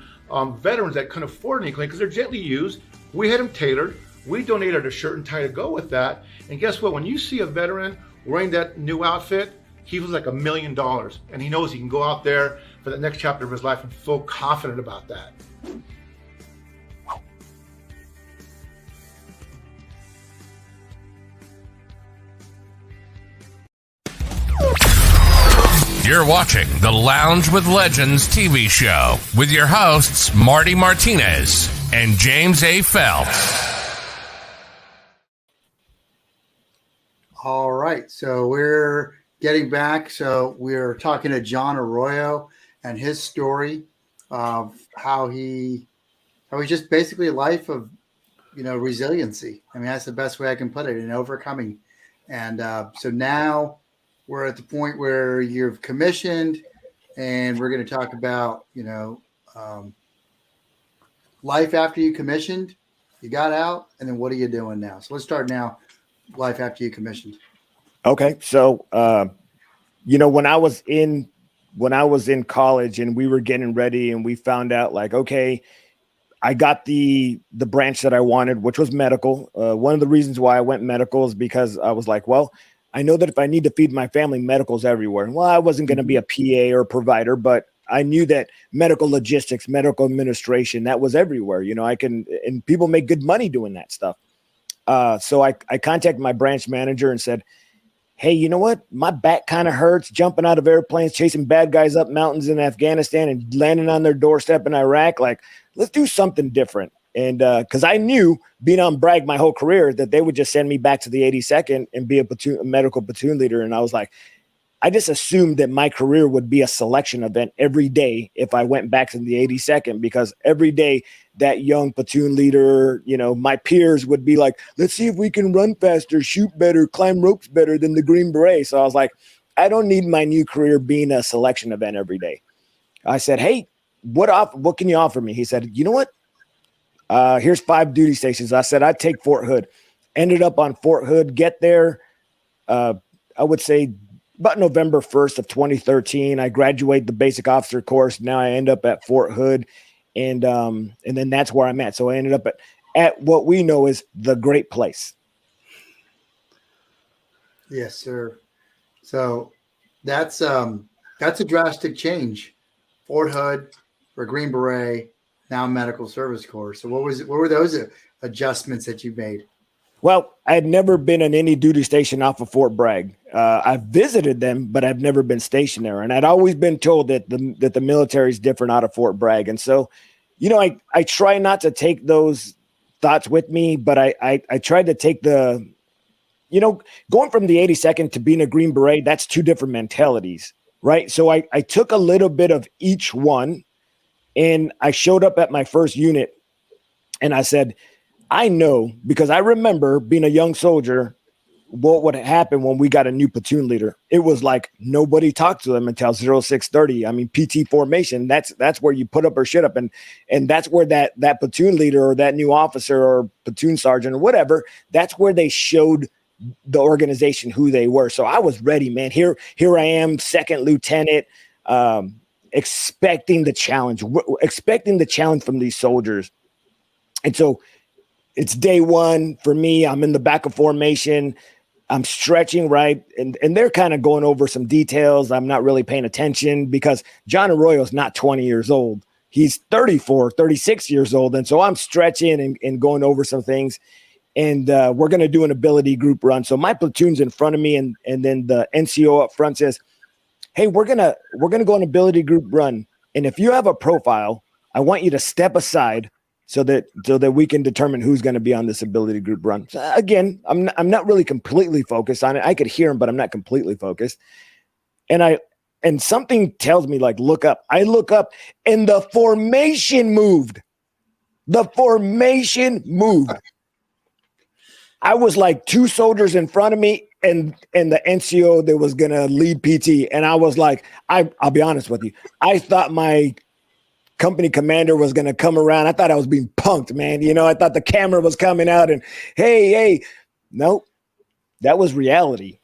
veterans that couldn't afford anything because they're gently used. We had them tailored. We donated a shirt and tie to go with that. And guess what? When you see a veteran wearing that new outfit, he was like $1 million. And he knows he can go out there for the next chapter of his life and feel confident about that. You're watching the Lounge with Legends TV show with your hosts, Marty Martinez and James A. Phelps. All right, so we're getting back. So we're talking to John Arroyo and his story of how he just basically a life of, resiliency. I mean, that's the best way I can put it, in overcoming. And so now we're at the point where you've commissioned, and we're going to talk about, life after you commissioned, you got out, and then what are you doing now? So let's start now. Life after you commissioned. Okay. So, when I was in college and we were getting ready and we found out like, okay, I got the branch that I wanted, which was medical. One of the reasons why I went medical is because I was like, well, I know that if I need to feed my family, medical's everywhere. Well, I wasn't going to be a PA or a provider, but I knew that medical logistics, medical administration, that was everywhere. And people make good money doing that stuff. So I contacted my branch manager and said, hey, you know what? My back kind of hurts jumping out of airplanes, chasing bad guys up mountains in Afghanistan and landing on their doorstep in Iraq. Like, let's do something different. And because I knew, being on Bragg my whole career, that they would just send me back to the 82nd and be a medical platoon leader. And I was like, I just assumed that my career would be a selection event every day if I went back to the 82nd, because every day that young platoon leader, my peers would be like, let's see if we can run faster, shoot better, climb ropes better than the Green Beret. So I was like, I don't need my new career being a selection event every day. I said, hey, what can you offer me? He said, you know what? Here's 5 duty stations. I said, I'd take Fort Hood. Ended up on Fort Hood, get there. I would say about November 1st of 2013, I graduate the basic officer course. Now I end up at Fort Hood, and then that's where I'm at. So I ended up at what we know is the Great Place. Yes, sir. So that's a drastic change. Fort Hood for Green Beret, now Medical Service Corps. So what were those adjustments that you made? Well, I had never been in any duty station off of Fort Bragg. I've visited them, but I've never been stationed there. And I'd always been told that the military is different out of Fort Bragg. And so, I try not to take those thoughts with me, but I tried to take going from the 82nd to being a Green Beret, that's 2 different mentalities, right? So I took a little bit of each one, and I showed up at my first unit, and I said, I know, because I remember being a young soldier, what would happen when we got a new platoon leader. It was like nobody talked to them until 0630. I mean, PT formation, that's where you put up or shit up. And that's where that platoon leader or that new officer or platoon sergeant or whatever, that's where they showed the organization who they were. So I was ready, man. Here I am, second lieutenant, expecting the challenge from these soldiers. And so it's day one for me. I'm in the back of formation. I'm stretching, right? And they're kind of going over some details. I'm not really paying attention because John Arroyo is not 20 years old. He's 34, 36 years old. And so I'm stretching and going over some things. And we're going to do an ability group run. So my platoon's in front of me, and then the NCO up front says, hey, we're gonna go on ability group run. And if you have a profile, I want you to step aside so that we can determine who's going to be on this ability group run. So again, I'm not really completely focused on it. I could hear him, but I'm not completely focused. And I and something tells me, like, look up. I look up, and the formation moved. The formation moved. I was like 2 soldiers in front of me and the NCO that was going to lead PT. And I was like, I'll be honest with you. I thought my company commander was going to come around. I thought I was being punked, man. You know, I thought the camera was coming out and, hey. Nope. That was reality.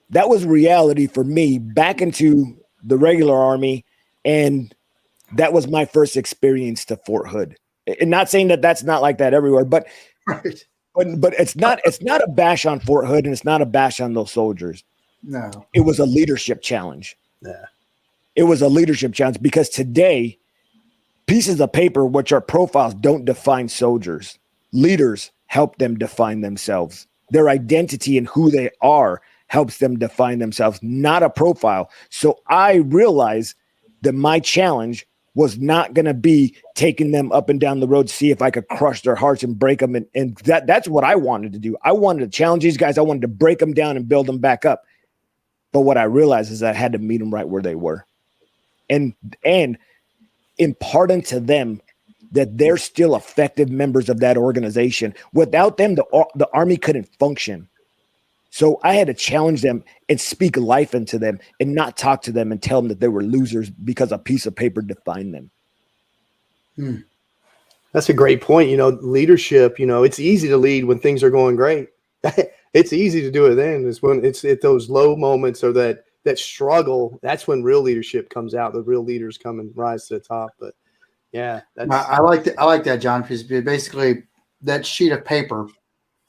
That was reality for me back into the regular Army. And that was my first experience to Fort Hood. And not saying that that's not like that everywhere, but Right. But it's not a bash on Fort Hood, and it's not a bash on those soldiers. No. It was a leadership challenge. Yeah. It was a leadership challenge because today, pieces of paper, which are profiles, don't define soldiers. Leaders help them define themselves. Their identity and who they are helps them define themselves, not a profile. So I realized that my challenge was not going to be taking them up and down the road to see if I could crush their hearts and break them. And that's what I wanted to do. I wanted to challenge these guys. I wanted to break them down and build them back up. But what I realized is I had to meet them right where they were and impart into them that they're still effective members of that organization. Without them, the Army couldn't function. So I had to challenge them and speak life into them and not talk to them and tell them that they were losers because a piece of paper defined them. That's a great point. You know, leadership, you know, it's easy to lead when things are going great. It's easy to do it then. It's when it's at those low moments or that struggle. That's when real leadership comes out. The real leaders come and rise to the top. But yeah, I like that, John, because basically that sheet of paper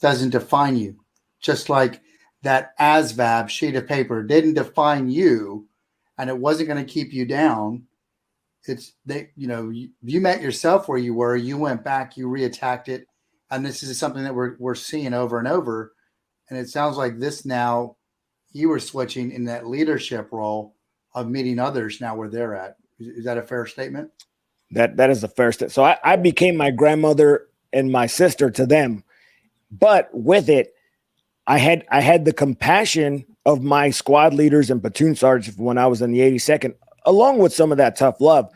doesn't define you. Just like that ASVAB sheet of paper didn't define you, and it wasn't going to keep you down. You met yourself where you were, you went back, you reattacked it. And this is something that we're seeing over and over. And it sounds like this now you were switching in that leadership role of meeting others now where they're at. Is that a fair statement? That is a fair statement. So I became my grandmother and my sister to them, but with it, I had the compassion of my squad leaders and platoon sergeants when I was in the 82nd, along with some of that tough love.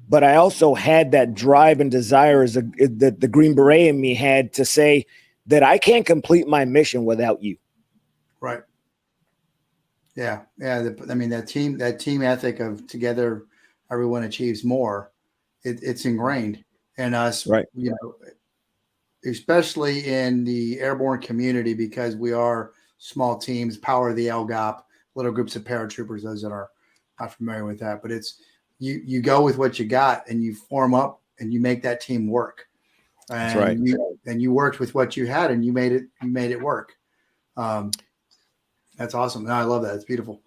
But I also had that drive and desire that the Green Beret in me had to say that I can't complete my mission without you. Right. Yeah. Yeah. That team ethic of together, everyone achieves more. It's ingrained in us, right? You know, especially in the airborne community, because we are small teams, power of the LGOP, little groups of paratroopers, those that are not familiar with that. But it's you go with what you got and you form up and you make that team work. And that's right. You worked with what you had and you made it work. That's awesome. No, I love that. It's beautiful.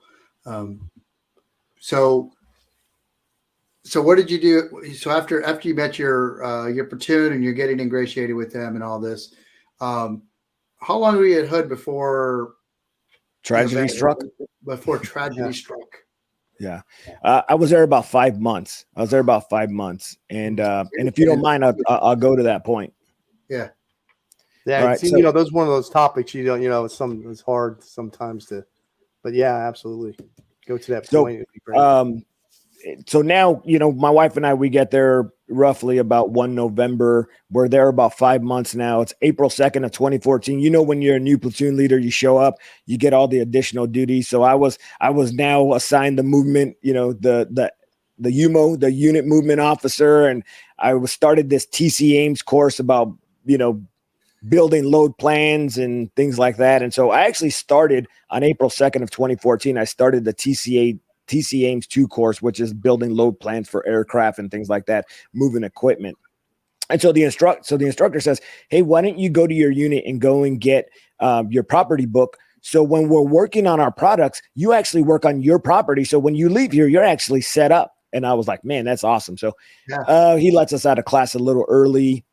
So what did you do? So after you met your platoon and you're getting ingratiated with them and all this, how long were you at Hood before tragedy struck? Before tragedy struck. Yeah, I was there about 5 months. And if you don't mind, I'll go to that point. Yeah. Yeah, right, so, those one of those topics it's hard sometimes to, but yeah, absolutely. Go to that point. It'd be great. So now, my wife and I, we get there roughly about 1 November. We're there about 5 months now. It's April 2nd of 2014. When you're a new platoon leader, you show up, you get all the additional duties. So I was now assigned the movement, the UMO, the unit movement officer. And I started this TC Ames course about, building load plans and things like that. And so I actually started on April 2nd of 2014. I started the TC Ames 2 course, which is building load plans for aircraft and things like that, moving equipment. And so the instructor says, hey, why don't you go to your unit and go and get your property book? So when we're working on our products, you actually work on your property. So when you leave here, you're actually set up. And I was like, man, that's awesome. So he lets us out of class a little early.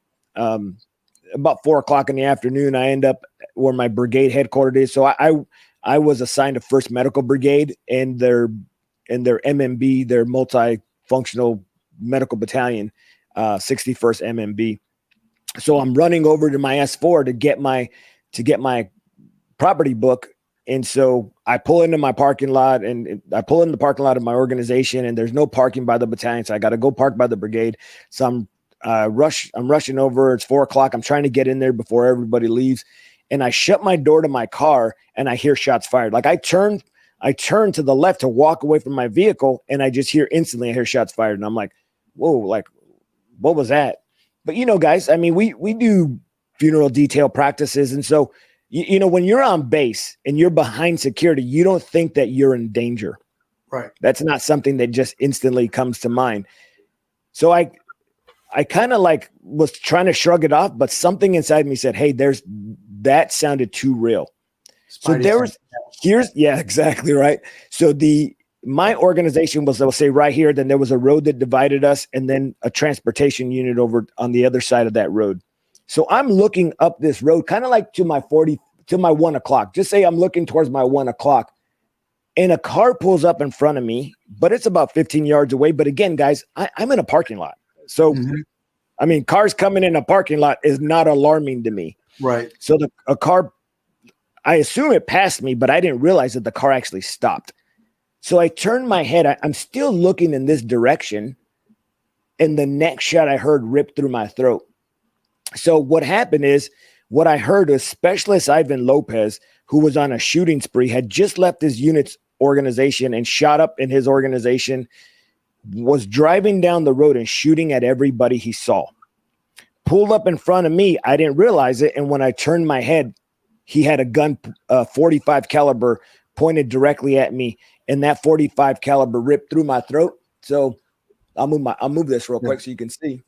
About 4:00 in the afternoon, I end up where my brigade headquartered is. So I was assigned to 1st Medical Brigade and their MMB, their multifunctional medical battalion, 61st MMB. So I'm running over to my S4 to get my property book And so I pull into my parking lot, and I pull in the parking lot of my organization, and there's no parking by the battalion. So I got to go park by the brigade. So I'm rushing over. It's 4:00. I'm trying to get in there before everybody leaves. And I shut my door to my car, and I hear shots fired. Like I turn to the left to walk away from my vehicle, and I just I hear shots fired. And I'm like, whoa, like, what was that? But guys, I mean, we do funeral detail practices. And so, when you're on base and you're behind security, you don't think that you're in danger. Right. That's not something that just instantly comes to mind. So I kind of like was trying to shrug it off, but something inside me said, hey, that sounded too real. So exactly right. So my organization was, they'll say right here, then there was a road that divided us, and then a transportation unit over on the other side of that road. So I'm looking up this road, kind of like to my 1 o'clock. Just say I'm looking towards my 1 o'clock, and a car pulls up in front of me, but it's about 15 yards away. But again, guys, I'm in a parking lot. So, I mean, cars coming in a parking lot is not alarming to me. Right. So a car, I assume it passed me, but I didn't realize that the car actually stopped. So I turned my head. I'm still looking in this direction, and the next shot I heard ripped through my throat. So what happened is, what I heard was Specialist Ivan Lopez, who was on a shooting spree, had just left his unit's organization and shot up in his organization, was driving down the road and shooting at everybody he saw. Pulled up in front of me. I didn't realize it. And when I turned my head, he had a gun, 45 caliber, pointed directly at me. And that 45 caliber ripped through my throat. So I'll move this real quick so you can see.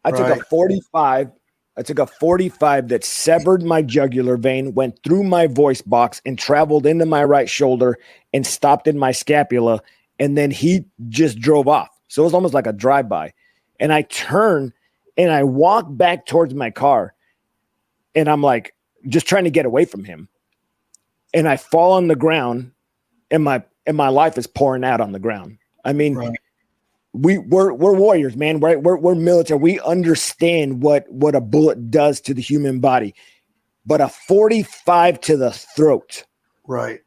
I took a 45 that severed my jugular vein, went through my voice box, and traveled into my right shoulder and stopped in my scapula. And then he just drove off. So it was almost like a drive-by. And I turned and I walked back towards my car. And I'm like, just trying to get away from him. And I fall on the ground, and my life is pouring out on the ground. I mean, we're warriors, man. Right? We're military. We understand what a bullet does to the human body, but a 45 to the throat. Right.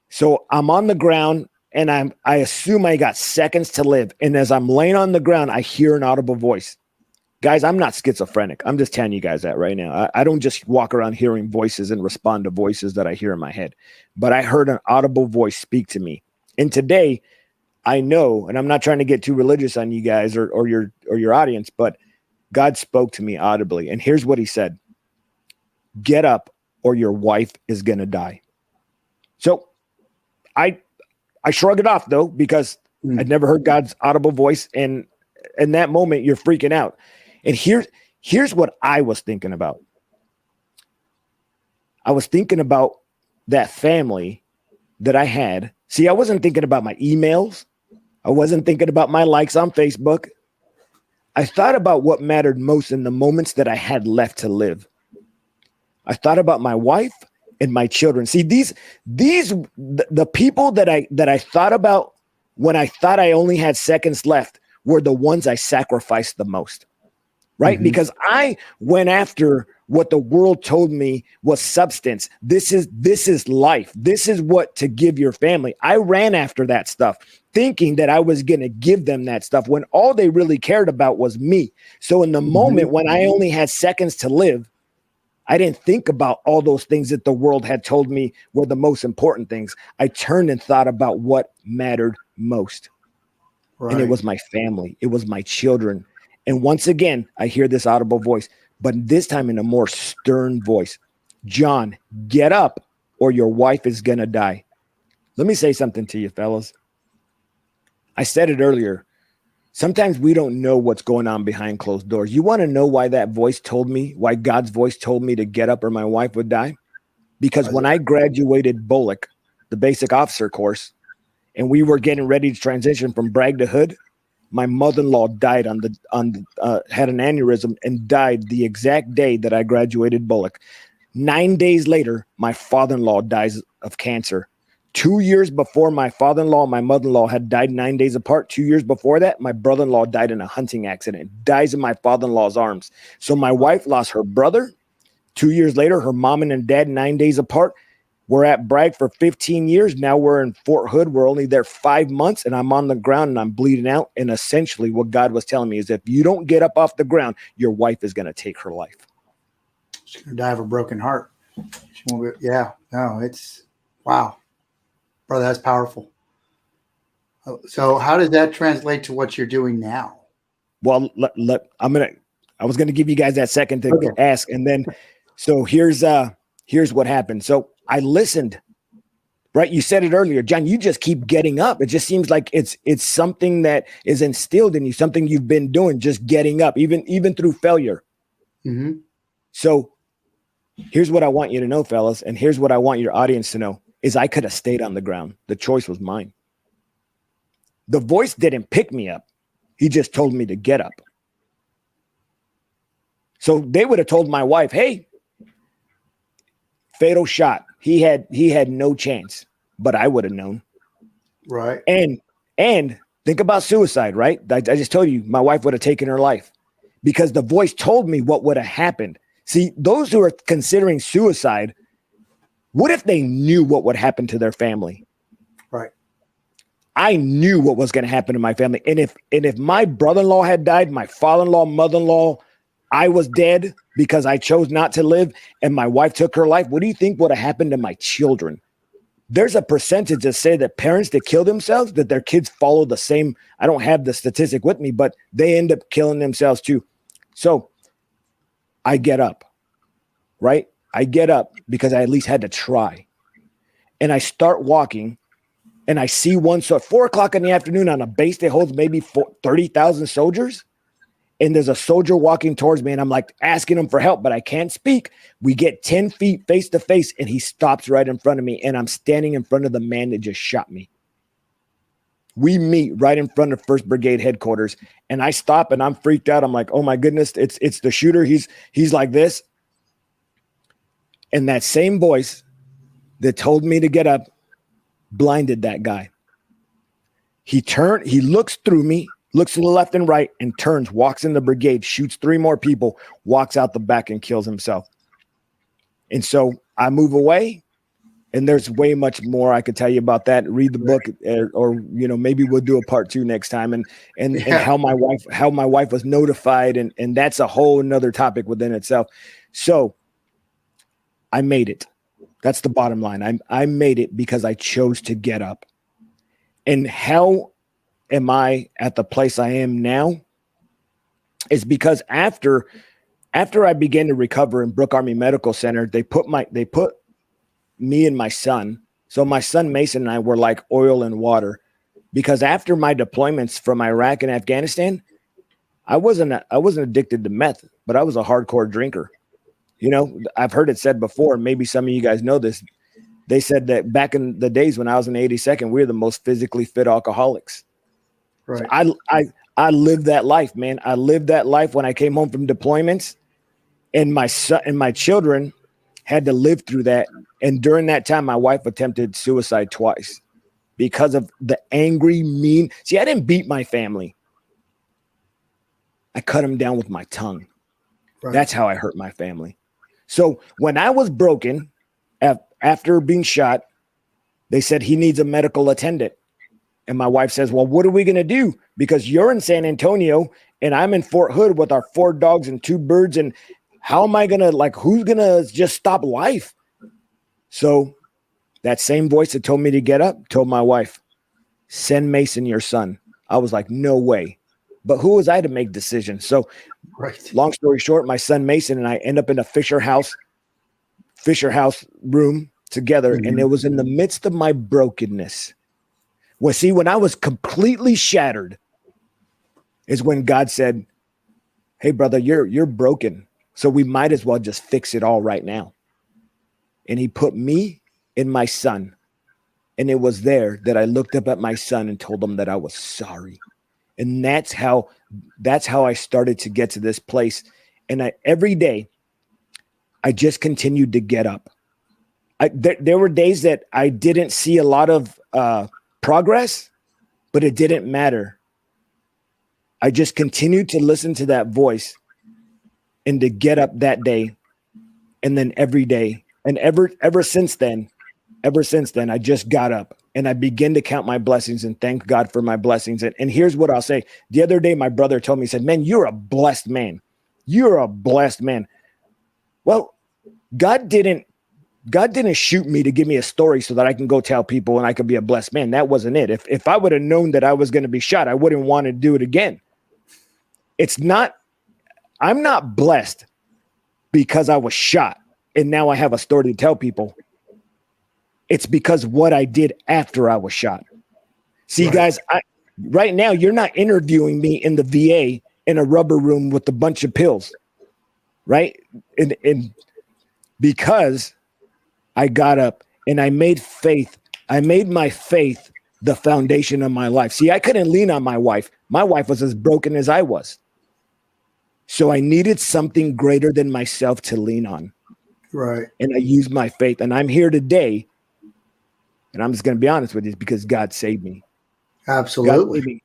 So I'm on the ground, and I assume I got seconds to live. And as I'm laying on the ground, I hear an audible voice. Guys, I'm not schizophrenic. I'm just telling you guys that right now. I don't just walk around hearing voices and respond to voices that I hear in my head. But I heard an audible voice speak to me. And today, I know, and I'm not trying to get too religious on you guys or your audience, but God spoke to me audibly. And here's what he said: get up, or your wife is going to die. So I shrug it off, though, because I'd never heard God's audible voice. And in that moment, you're freaking out. And here's what I was thinking about. I was thinking about that family that I had. See, I wasn't thinking about my emails. I wasn't thinking about my likes on Facebook. I thought about what mattered most in the moments that I had left to live. I thought about my wife and my children. See, the people that I thought about when I thought I only had seconds left were the ones I sacrificed the most. Right? Because I went after what the world told me was substance. This is life. This is what to give your family. I ran after that stuff, thinking that I was going to give them that stuff when all they really cared about was me. So in the moment when I only had seconds to live, I didn't think about all those things that the world had told me were the most important things. I turned and thought about what mattered most. Right. And it was my family. It was my children. And once again, I hear this audible voice, but this time in a more stern voice. John, get up, or your wife is going to die. Let me say something to you, fellas. I said it earlier. Sometimes we don't know what's going on behind closed doors. You want to know why that voice told me, why God's voice told me to get up or my wife would die? Because when I graduated MOAK, the basic officer course, and we were getting ready to transition from brag to hood, my mother-in-law died had an aneurysm and died the exact day that I graduated MOAK. 9 days later, my father-in-law dies of cancer. 2 years before my father-in-law and my mother-in-law had died 9 days apart, 2 years before that, my brother-in-law died in a hunting accident, dies in my father-in-law's arms. So my wife lost her brother. 2 years later, her mom and dad 9 days apart. We're at Bragg for 15 years. Now we're in Fort Hood. We're only there 5 months, and I'm on the ground and I'm bleeding out. And essentially what God was telling me is if you don't get up off the ground, your wife is going to take her life. She's going to die of a broken heart. She won't be, yeah, no, it's wow. Brother, that's powerful. So how does that translate to what you're doing now? Well, I was going to give you guys that second to ask. And then, so here's what happened. So I listened, right? You said it earlier, John, you just keep getting up. It just seems like it's something that is instilled in you, something you've been doing, just getting up, even through failure. Mm-hmm. So here's what I want you to know, fellas. And here's what I want your audience to know is I could have stayed on the ground. The choice was mine. The voice didn't pick me up. He just told me to get up. So they would have told my wife, hey, fatal shot. He had no chance, but I would have known. Right. And think about suicide, right? I just told you my wife would have taken her life because the voice told me what would have happened. See, those who are considering suicide, what if they knew what would happen to their family? Right. I knew what was going to happen to my family. And if my brother-in-law had died, my father-in-law, mother-in-law, I was dead because I chose not to live and my wife took her life, what do you think would have happened to my children? There's a percentage that say that parents that kill themselves, that their kids follow the same. I don't have the statistic with me, but they end up killing themselves too. So I get up, right? I get up because I at least had to try. And I start walking and I see one. So at 4:00 in the afternoon on a base that holds maybe 30,000 soldiers. And there's a soldier walking towards me and I'm like asking him for help, but I can't speak. We get 10 feet face to face and he stops right in front of me and I'm standing in front of the man that just shot me. We meet right in front of 1st Brigade headquarters and I stop and I'm freaked out. I'm like, oh my goodness, it's the shooter. He's like this. And that same voice that told me to get up blinded that guy. He looks through me, looks to the left and right and turns, walks in the brigade, shoots 3 more people, walks out the back and kills himself. And so I move away and there's way much more I could tell you about that. Read the book or maybe we'll do a part 2 next time and how my wife was notified. And that's a whole nother topic within itself. So I made it. That's the bottom line. I made it because I chose to get up. And how am I at the place I am now? Is because after I began to recover in Brooke Army Medical Center, they put me and my son. So my son Mason and I were like oil and water, because after my deployments from Iraq and Afghanistan, I wasn't addicted to meth, but I was a hardcore drinker. I've heard it said before, maybe some of you guys know this. They said that back in the days when I was in the 82nd, we were the most physically fit alcoholics. Right. So I lived that life, man. I lived that life when I came home from deployments, and my son and my children had to live through that. And during that time, my wife attempted suicide twice because of the angry, mean. See, I didn't beat my family. I cut them down with my tongue. Right. That's how I hurt my family. So when I was broken after being shot, they said he needs a medical attendant. And my wife says, well, what are we going to do? Because you're in San Antonio and I'm in Fort Hood with our 4 dogs and 2 birds. And how am I going to, who's going to just stop life? So that same voice that told me to get up told my wife, send Mason your son. I was like, no way. But who was I to make decisions? So long story short, my son Mason and I end up in a Fisher House room together. Mm-hmm. And it was in the midst of my brokenness. Well, see, when I was completely shattered is when God said, hey, brother, you're broken. So we might as well just fix it all right now. And he put me and my son. And it was there that I looked up at my son and told him that I was sorry. And that's how I started to get to this place. And every day, I just continued to get up. There were days that I didn't see a lot of progress, but it didn't matter. I just continued to listen to that voice and to get up that day and then every day. And ever since then, ever since then, I just got up and I begin to count my blessings and thank God for my blessings. And here's what I'll say. The other day, my brother told me, he said, man, you're a blessed man. You're a blessed man. Well, God didn't shoot me to give me a story so that I can go tell people and I could be a blessed man. That wasn't it. If I would have known that I was going to be shot, I wouldn't want to do it again. I'm not blessed because I was shot and now I have a story to tell people. It's because what I did after I was shot. See, guys, right now you're not interviewing me in the VA in a rubber room with a bunch of pills, right? And because I got up and I made my faith the foundation of my life. See, I couldn't lean on my wife. My wife was as broken as I was. So I needed something greater than myself to lean on. Right. And I used my faith. And I'm here today. And I'm just going to be honest with you, because God saved me. Absolutely. God saved me.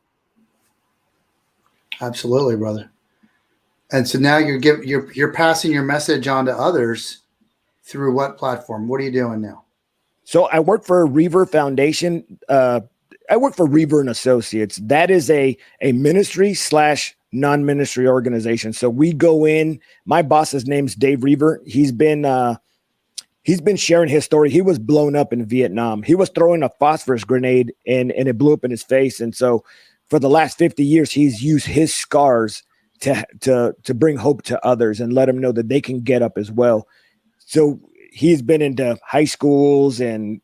Absolutely, brother. And so now you're passing your message on to others through what platform? What are you doing now? So I work for Reaver Foundation. I work for Reaver and Associates. That is a ministry / non-ministry organization. So we go in. My boss's name's Dave Reaver. He's been sharing his story. He was blown up in Vietnam. He was throwing a phosphorus grenade and it blew up in his face. And so for the last 50 years, he's used his scars to bring hope to others and let them know that they can get up as well. So he's been into high schools and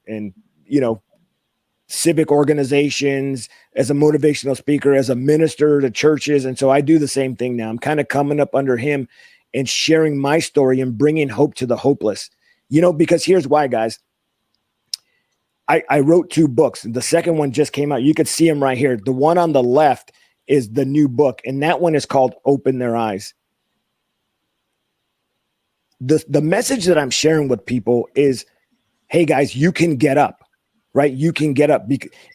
civic organizations as a motivational speaker, as a minister to churches. And so I do the same thing now. I'm kind of coming up under him and sharing my story and bringing hope to the hopeless. Because here's why, guys. I wrote 2 books. The second one just came out. You could see them right here. The one on the left is the new book, and that one is called Open Their Eyes. The message that I'm sharing with people is, hey, guys, you can get up. Right? You can get up.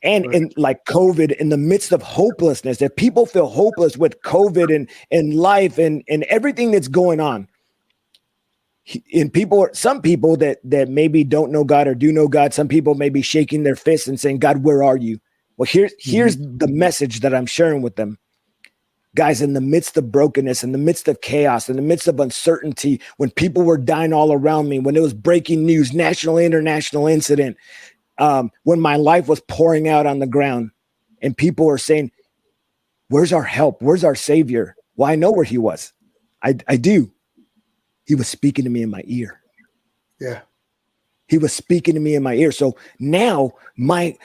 And like COVID, in the midst of hopelessness, if people feel hopeless with COVID and life and everything that's going on, and some people that maybe don't know God or do know God, some people may be shaking their fists and saying, God, where are you? Well, here's the message that I'm sharing with them. Guys, in the midst of brokenness, in the midst of chaos, in the midst of uncertainty, when people were dying all around me, when it was breaking news, national, international incident, when my life was pouring out on the ground and people were saying, where's our help? Where's our savior? Well, I know where he was. I do. He was speaking to me in my ear. Yeah. He was speaking to me in my ear. So now my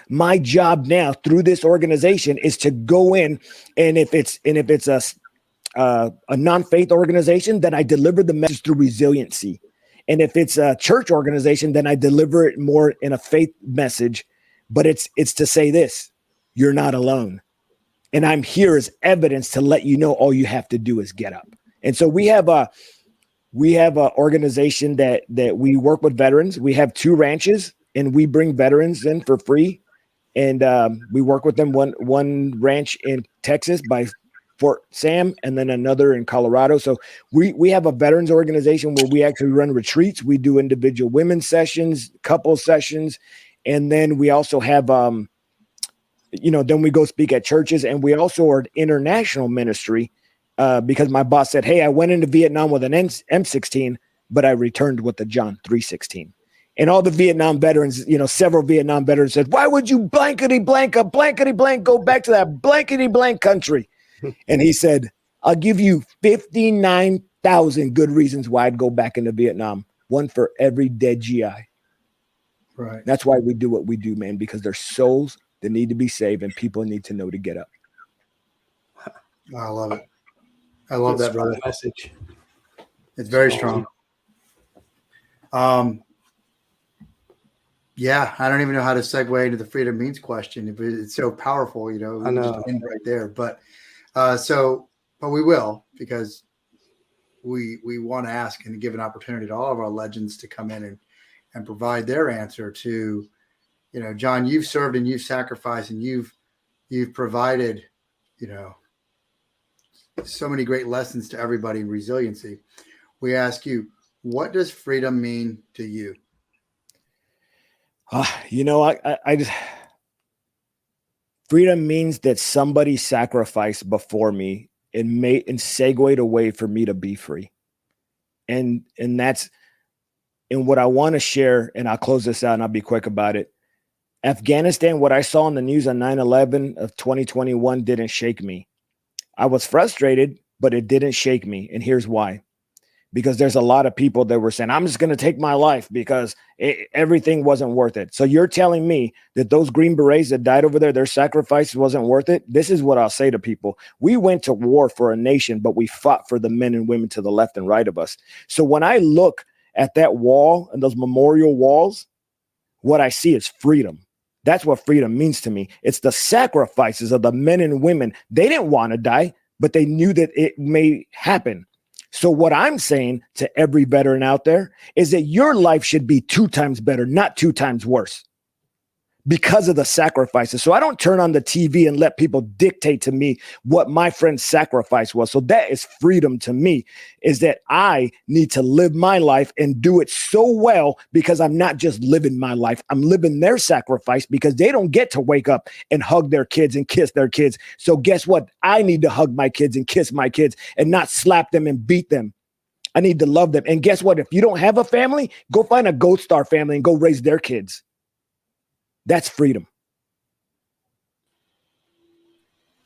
job now through this organization is to go in, and if it's a non-faith organization, then I deliver the message through resiliency. And if it's a church organization, then I deliver it more in a faith message. But it's to say this: you're not alone. And I'm here as evidence to let you know all you have to do is get up. And so we have a organization that we work with veterans. We have 2 ranches, and we bring veterans in for free. And we work with them one ranch in Texas by Fort Sam, and then another in Colorado. So we have a veterans organization where we actually run retreats. We do individual women's sessions, couple sessions, and then we also have then we go speak at churches, and we also are an international ministry because my boss said, hey, I went into Vietnam with an M16, but I returned with the John 3:16. And all the Vietnam veterans, several Vietnam veterans said, why would you blankety blank go back to that blankety blank country? And he said, I'll give you 59,000 good reasons why I'd go back into Vietnam. One for every dead GI. Right. That's why we do what we do, man, because there's souls that need to be saved and people need to know to get up. I love it. I love that, brother. Message. It's very strong. Yeah, I don't even know how to segue into the freedom means question. It's so powerful, I know. just end right there. But but we will, because we want to ask and give an opportunity to all of our legends to come in and provide their answer to, John, you've served and you've sacrificed and you've provided, so many great lessons to everybody in resiliency. We ask you, what does freedom mean to you? You know, I just, freedom means that somebody sacrificed before me and segued a way for me to be free. And that's, and what I want to share, and I'll close this out and I'll be quick about it. Afghanistan, what I saw on the news on 9/11 of 2021 didn't shake me. I was frustrated, but it didn't shake me. And here's why. Because there's a lot of people that were saying, I'm just going to take my life because everything wasn't worth it. So you're telling me that those Green Berets that died over there, their sacrifice wasn't worth it? This is what I'll say to people. We went to war for a nation, but we fought for the men and women to the left and right of us. So when I look at that wall and those memorial walls, what I see is freedom. That's what freedom means to me. It's the sacrifices of the men and women. They didn't want to die, but they knew that it may happen. So what I'm saying to every veteran out there is that your life should be 2 times better, not 2 times worse, because of the sacrifices. So I don't turn on the TV and let people dictate to me what my friend's sacrifice was. So that is freedom to me, is that I need to live my life and do it so well, because I'm not just living my life. I'm living their sacrifice, because they don't get to wake up and hug their kids and kiss their kids. So guess what? I need to hug my kids and kiss my kids and not slap them and beat them. I need to love them. And guess what? If you don't have a family, go find a Gold Star family and go raise their kids. That's freedom.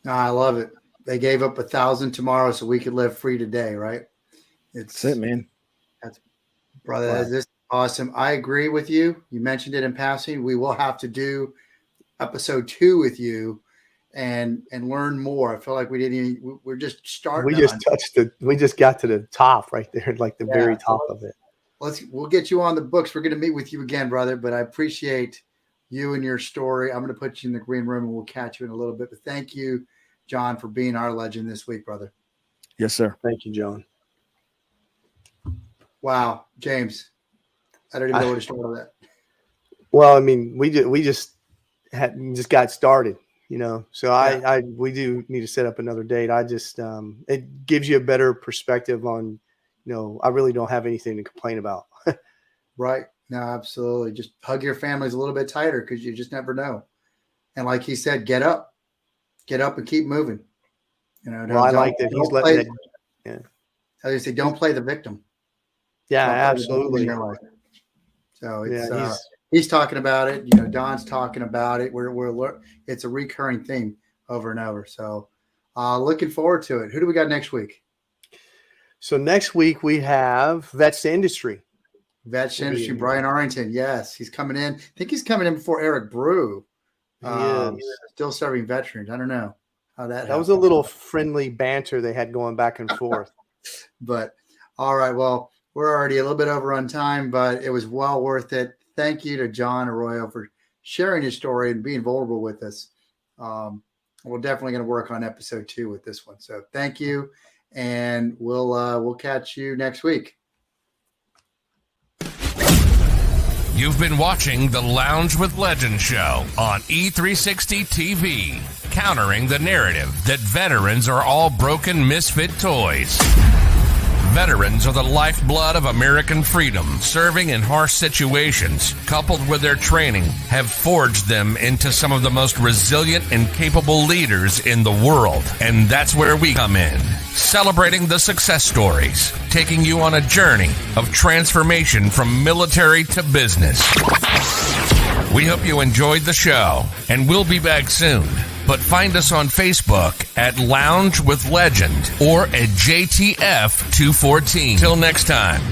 No, I love it. They gave up 1,000 tomorrow so we could live free today, right? That's it, man. Brother, wow. This is awesome. I agree with you. You mentioned it in passing. We will have to do episode 2 with you and learn more. I feel like we're just starting. We just got to the top right there, like the very top of it. We'll get you on the books. We're going to meet with you again, brother, but I appreciate you and your story. I'm going to put you in the green room and we'll catch you in a little bit. But thank you, John, for being our legend this week, brother. Yes, sir. Thank you, John. Wow, James, I don't even know where to start with that. Well, I mean, we just got started, you know. So we do need to set up another date. I just it gives you a better perspective on, you know, I really don't have anything to complain about. Right. No, absolutely. Just hug your families a little bit tighter, because you just never know. And like he said, get up and keep moving. You know, I like that he's letting it. Yeah. As you say, don't play the victim. Yeah, absolutely. So it's he's talking about it. You know, Don's talking about it. It's a recurring theme over and over. So looking forward to it. Who do we got next week? So next week we have Vets to Industry. Vets to Industry, Brian Arrington. Yes, he's coming in. I think he's coming in before Eric Brew. Still serving veterans. I don't know how that was a little friendly banter they had going back and forth. But all right, well, we're already a little bit over on time, but it was well worth it. Thank you to John Arroyo for sharing his story and being vulnerable with us. We're definitely going to work on episode 2 with this one. So thank you, and we'll catch you next week. You've been watching the Lounge with Legends show on E360 TV, countering the narrative that veterans are all broken misfit toys. Veterans are the lifeblood of American freedom. Serving in harsh situations, coupled with their training, have forged them into some of the most resilient and capable leaders in the world. And that's where we come in, celebrating the success stories, taking you on a journey of transformation from military to business. We hope you enjoyed the show, and we'll be back soon. But find us on Facebook at Lounge with Legend or at JTF214. Till next time.